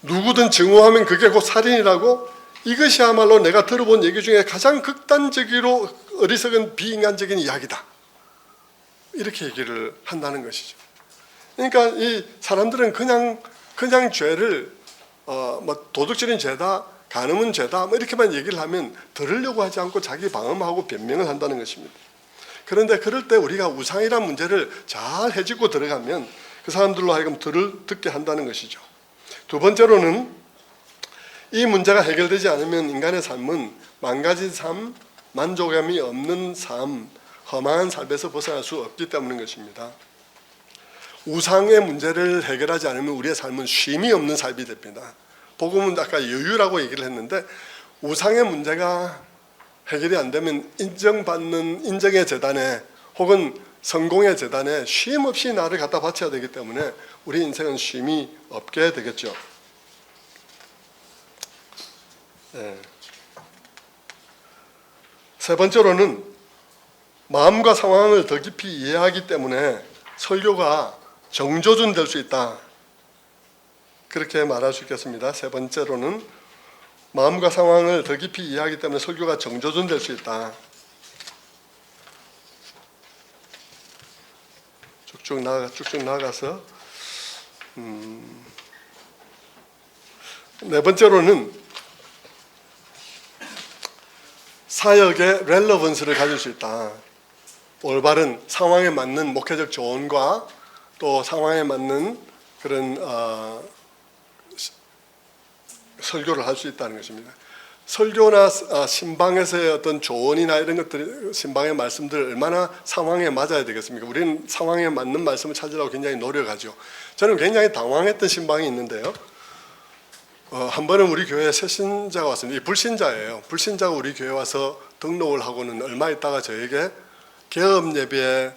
누구든 증오하면 그게 곧 살인이라고? 이것이야말로 내가 들어본 얘기 중에 가장 극단적이로 어리석은 비인간적인 이야기다. 이렇게 얘기를 한다는 것이죠. 그러니까 이 사람들은 그냥 죄를 뭐 도둑질은 죄다, 간음은 죄다, 뭐 이렇게만 얘기를 하면 들으려고 하지 않고 자기 방어하고 변명을 한다는 것입니다. 그런데 그럴 때 우리가 우상이라는 문제를 잘 해집고 들어가면 그 사람들로 하여금 듣게 한다는 것이죠. 두 번째로는 이 문제가 해결되지 않으면 인간의 삶은 망가진 삶, 만족감이 없는 삶, 험한 삶에서 벗어날 수 없기 때문인 것입니다. 우상의 문제를 해결하지 않으면 우리의 삶은 쉼이 없는 삶이 됩니다. 복음은 아까 여유라고 얘기를 했는데 우상의 문제가 해결이 안 되면 인정받는 인정의 재단에 혹은 성공의 재단에 쉼 없이 나를 갖다 바쳐야 되기 때문에 우리 인생은 쉼이 없게 되겠죠. 네. 세 번째로는 마음과 상황을 더 깊이 이해하기 때문에 설교가 정조준 될 수 있다. 그렇게 말할 수 있겠습니다. 세 번째로는 마음과 상황을 더 깊이 이해하기 때문에 설교가 정조준 될 수 있다. 쭉쭉 나가서 네 번째로는 사역의 렐러번스를 가질 수 있다. 올바른 상황에 맞는 목회적 조언과 또 상황에 맞는 그런 설교를 할 수 있다는 것입니다. 설교나 신방에서의 어떤 조언이나 이런 것들이 신방의 말씀들 얼마나 상황에 맞아야 되겠습니까? 우리는 상황에 맞는 말씀을 찾으려고 굉장히 노력하죠. 저는 굉장히 당황했던 신방이 있는데요. 한 번은 우리 교회에 새 신자가 왔습니다. 이 불신자예요. 불신자가 우리 교회에 와서 등록을 하고는 얼마 있다가 저에게 개업 예배에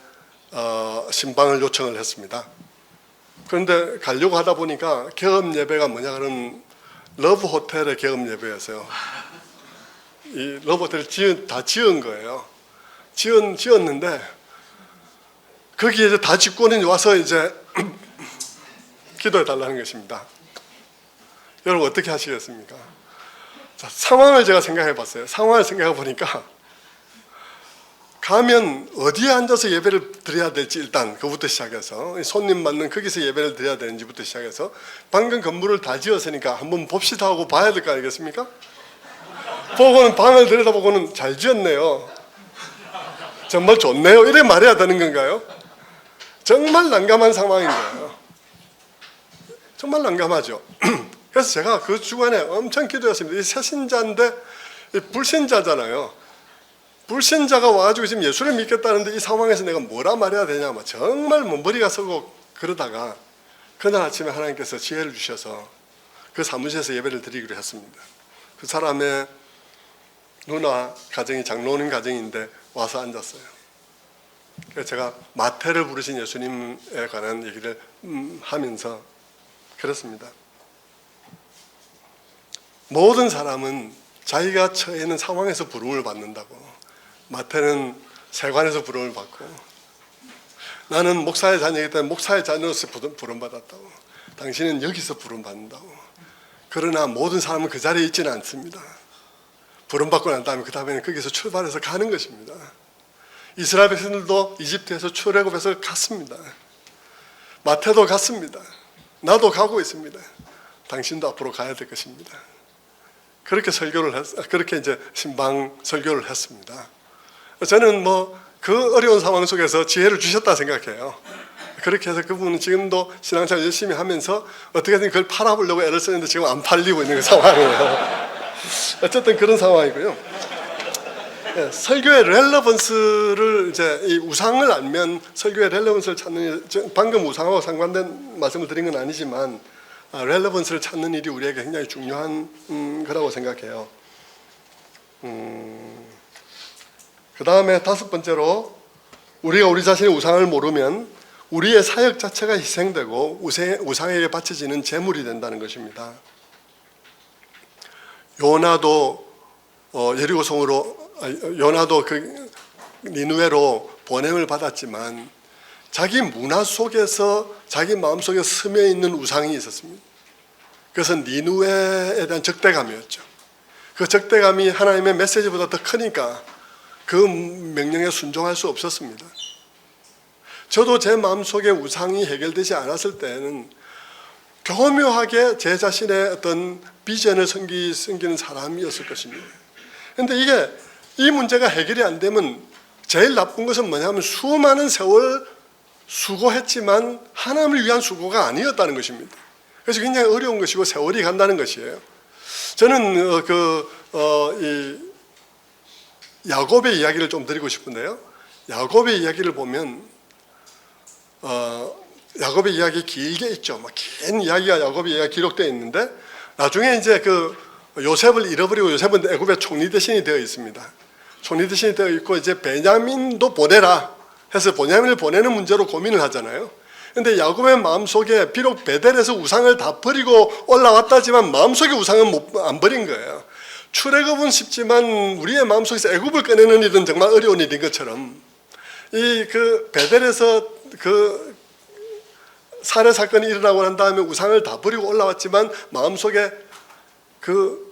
신방을 요청을 했습니다. 그런데 가려고 하다 보니까 개업 예배가 뭐냐 그런 러브 호텔의 개업 예배였어요. 이 러브 호텔을 다 지은 거예요. 지었는데 거기에 이제 다 짓고는 와서 이제 기도해 달라는 것입니다. 여러분 어떻게 하시겠습니까? 자, 상황을 제가 생각해 봤어요. 상황을 생각해 보니까 가면 어디에 앉아서 예배를 드려야 될지 일단 그부터 시작해서 손님 맞는 거기서 예배를 드려야 되는지부터 시작해서 방금 건물을 다 지었으니까 한번 봅시다 하고 봐야 될 거 아니겠습니까? 보고는 방을 들여다보고는 잘 지었네요. 정말 좋네요. 이래 말해야 되는 건가요? 정말 난감한 상황인 거예요. 정말 난감하죠. 그래서 제가 그 주간에 엄청 기도했습니다. 이 새신자인데 불신자잖아요. 불신자가 와가지고 지금 예수를 믿겠다는데 이 상황에서 내가 뭐라 말해야 되냐, 정말 머리가 서고 그러다가 그날 아침에 하나님께서 지혜를 주셔서 그 사무실에서 예배를 드리기로 했습니다. 그 사람의 누나 가정이 장로님 가정인데 와서 앉았어요. 그래서 제가 마태를 부르신 예수님에 관한 얘기를 하면서 그렇습니다. 모든 사람은 자기가 처해 있는 상황에서 부름을 받는다고. 마태는 세관에서 부름을 받고, 나는 목사의 자녀이기 때문에 목사의 자녀로서 부름받았다고. 당신은 여기서 부름받는다고. 그러나 모든 사람은 그 자리에 있지는 않습니다. 부름받고 난 다음에 그 다음에는 거기서 출발해서 가는 것입니다. 이스라엘 백성들도 이집트에서 출애굽해서 갔습니다. 마태도 갔습니다. 나도 가고 있습니다. 당신도 앞으로 가야 될 것입니다. 그렇게 그렇게 이제 신방 설교를 했습니다. 저는 그 어려운 상황 속에서 지혜를 주셨다 생각해요. 그렇게 해서 그분은 지금도 신앙생활 열심히 하면서 어떻게든 그걸 팔아보려고 애를 쓰는데 지금 안 팔리고 있는 그 상황이에요. 어쨌든 그런 상황이고요. 네, 설교의 렐러번스를 이제 이 우상을 알면 설교의 렐러번스를 찾는, 방금 우상하고 상관된 말씀을 드린 건 아니지만 렐러번스를 찾는 일이 우리에게 굉장히 중요한 거라고 생각해요. 그 다음에 다섯 번째로, 우리가 우리 자신의 우상을 모르면 우리의 사역 자체가 희생되고 우상에게 바쳐지는 제물이 된다는 것입니다. 요나도 요나도 그 니느웨로 보냄을 받았지만 자기 문화 속에서 자기 마음속에 스며 있는 우상이 있었습니다. 그것은 니느웨에 대한 적대감이었죠. 그 적대감이 하나님의 메시지보다 더 크니까 그 명령에 순종할 수 없었습니다. 저도 제 마음속에 우상이 해결되지 않았을 때는 교묘하게 제 자신의 어떤 비전을 섬기는 사람이었을 것입니다. 그런데 이 문제가 해결이 안 되면 제일 나쁜 것은 뭐냐면 수많은 세월 수고했지만 하나님을 위한 수고가 아니었다는 것입니다. 그래서 굉장히 어려운 것이고 세월이 간다는 것이에요. 저는 이 야곱의 이야기를 좀 드리고 싶은데요. 야곱의 이야기를 보면 야곱의 이야기 길게 있죠. 긴 이야기가 야곱의 이야기가 기록되어 있는데 나중에 이제 그 요셉을 잃어버리고 요셉은 애굽의 총리 대신이 되어 있습니다. 총리 대신이 되어 있고 이제 베냐민도 보내라 해서 베냐민을 보내는 문제로 고민을 하잖아요. 그런데 야곱의 마음속에 비록 베델에서 우상을 다 버리고 올라왔다지만 마음속에 우상은 안 버린 거예요. 출애굽은 쉽지만 우리의 마음속에서 애굽을 꺼내는 일은 정말 어려운 일인 것처럼 그 베델에서 그 살해 사건이 일어나고 난 다음에 우상을 다 버리고 올라왔지만 마음속에 그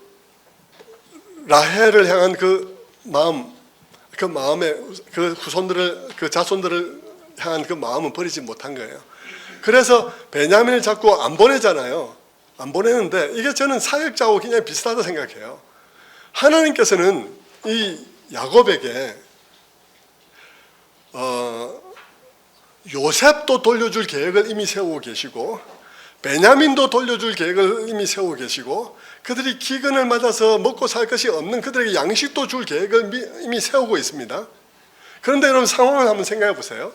라헬을 향한 그 마음에 그 후손들을, 그 자손들을 향한 그 마음은 버리지 못한 거예요. 그래서 베냐민을 자꾸 안 보내잖아요. 안 보내는데 이게 저는 사역자하고 굉장히 비슷하다 생각해요. 하나님께서는 이 야곱에게 요셉도 돌려줄 계획을 이미 세우고 계시고 베냐민도 돌려줄 계획을 이미 세우고 계시고 그들이 기근을 맞아서 먹고 살 것이 없는 그들에게 양식도 줄 계획을 이미 세우고 있습니다. 그런데 여러분 상황을 한번 생각해 보세요.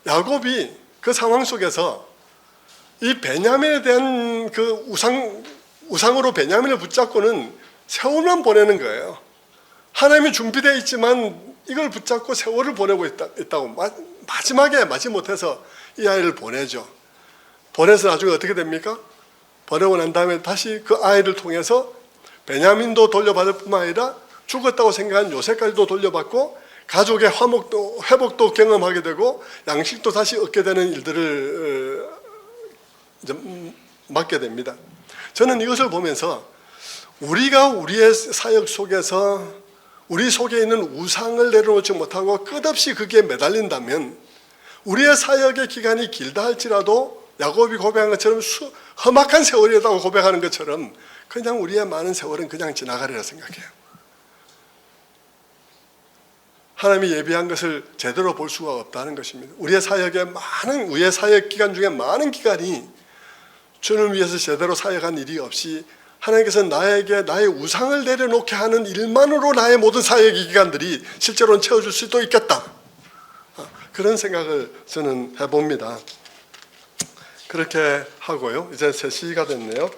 야곱이 그 상황 속에서 이 베냐민에 대한 그 우상으로 베냐민을 붙잡고는 세월만 보내는 거예요. 하나님이 준비되어 있지만 이걸 붙잡고 세월을 보내고 있다고 마지막에 마지못해서 이 아이를 보내죠. 보내서 나중에 어떻게 됩니까? 보내고 난 다음에 다시 그 아이를 통해서 베냐민도 돌려받을 뿐만 아니라 죽었다고 생각한 요셉까지도 돌려받고 가족의 회복도 경험하게 되고 양식도 다시 얻게 되는 일들을 이제 맡게 됩니다. 저는 이것을 보면서 우리가 우리의 사역 속에서 우리 속에 있는 우상을 내려놓지 못하고 끝없이 거기에 매달린다면 우리의 사역의 기간이 길다 할지라도 야곱이 고백한 것처럼 험악한 세월이라고 고백하는 것처럼 그냥 우리의 많은 세월은 그냥 지나가리라 생각해요. 하나님이 예비한 것을 제대로 볼 수가 없다는 것입니다. 우리의 사역 기간 중에 많은 기간이 주님을 위해서 제대로 사역한 일이 없이 하나님께서 나에게 나의 우상을 내려놓게 하는 일만으로 나의 모든 사역의 기간들이 실제로는 채워줄 수도 있겠다. 그런 생각을 저는 해봅니다. 그렇게 하고요. 이제 3시가 됐네요.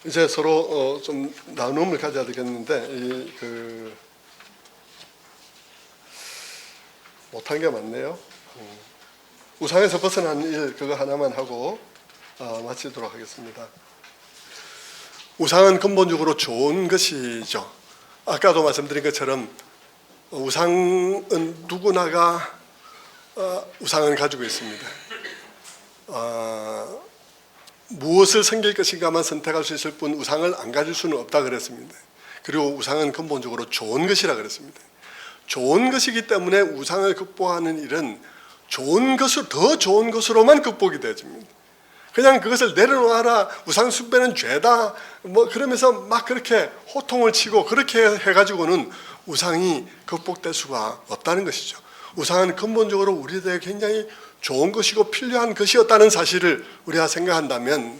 이제 서로 좀 나눔을 가져야 되겠는데 못한 게 많네요. 우상에서 벗어난 일 그거 하나만 하고 마치도록 하겠습니다. 우상은 근본적으로 좋은 것이죠. 아까도 말씀드린 것처럼 우상은 누구나가 우상은 가지고 있습니다. 무엇을 섬길 것인가만 선택할 수 있을 뿐 우상을 안 가질 수는 없다 그랬습니다. 그리고 우상은 근본적으로 좋은 것이라 그랬습니다. 좋은 것이기 때문에 우상을 극복하는 일은 더 좋은 것으로만 극복이 되어집니다. 그냥 그것을 내려놓아라, 우상 숭배는 죄다, 그러면서 막 그렇게 호통을 치고 그렇게 해가지고는 우상이 극복될 수가 없다는 것이죠. 우상은 근본적으로 우리들에게 굉장히 좋은 것이고 필요한 것이었다는 사실을 우리가 생각한다면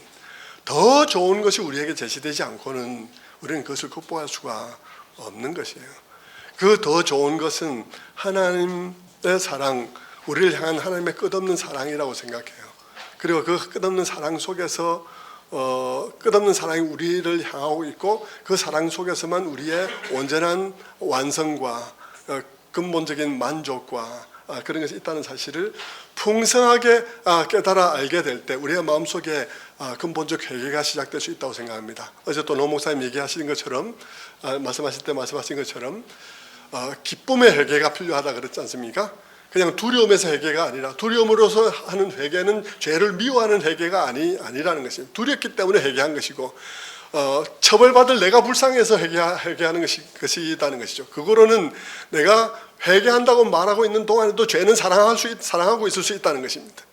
더 좋은 것이 우리에게 제시되지 않고는 우리는 그것을 극복할 수가 없는 것이에요. 그 더 좋은 것은 하나님의 사랑, 우리를 향한 하나님의 끝없는 사랑이라고 생각해요. 그리고 그 끝없는 사랑 속에서 끝없는 사랑이 우리를 향하고 있고 그 사랑 속에서만 우리의 온전한 완성과 근본적인 만족과 그런 것이 있다는 사실을 풍성하게 깨달아 알게 될 때 우리의 마음속에 근본적 회개가 시작될 수 있다고 생각합니다. 어제 또 노 목사님 얘기하신 것처럼 말씀하실 때 말씀하신 것처럼 기쁨의 회개가 필요하다 그랬지 않습니까? 그냥 두려움에서 회개가 아니라 두려움으로서 하는 회개는 죄를 미워하는 회개가 아니라는 것입니다. 두렵기 때문에 회개한 것이고 처벌받을 내가 불쌍해서 회개하는 것이라는 것이죠. 그거로는 내가 회개한다고 말하고 있는 동안에도 죄는 사랑하고 있을 수 있다는 것입니다.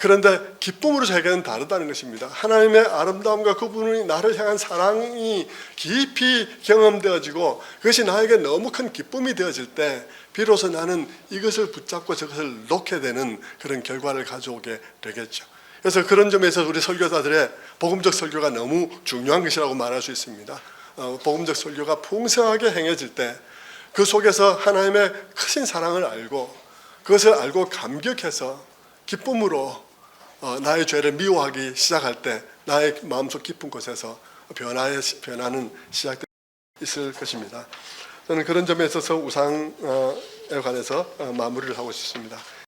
그런데 기쁨으로 회개는 다르다는 것입니다. 하나님의 아름다움과 그분이 나를 향한 사랑이 깊이 경험되어지고 그것이 나에게 너무 큰 기쁨이 되어질 때 비로소 나는 이것을 붙잡고 저것을 놓게 되는 그런 결과를 가져오게 되겠죠. 그래서 그런 점에서 우리 설교자들의 복음적 설교가 너무 중요한 것이라고 말할 수 있습니다. 복음적 설교가 풍성하게 행해질 때 그 속에서 하나님의 크신 사랑을 알고 그것을 알고 감격해서 기쁨으로 나의 죄를 미워하기 시작할 때 나의 마음속 깊은 곳에서 변화는 시작될 수 있을 것입니다. 저는 그런 점에 있어서 우상에 관해서 마무리를 하고 싶습니다.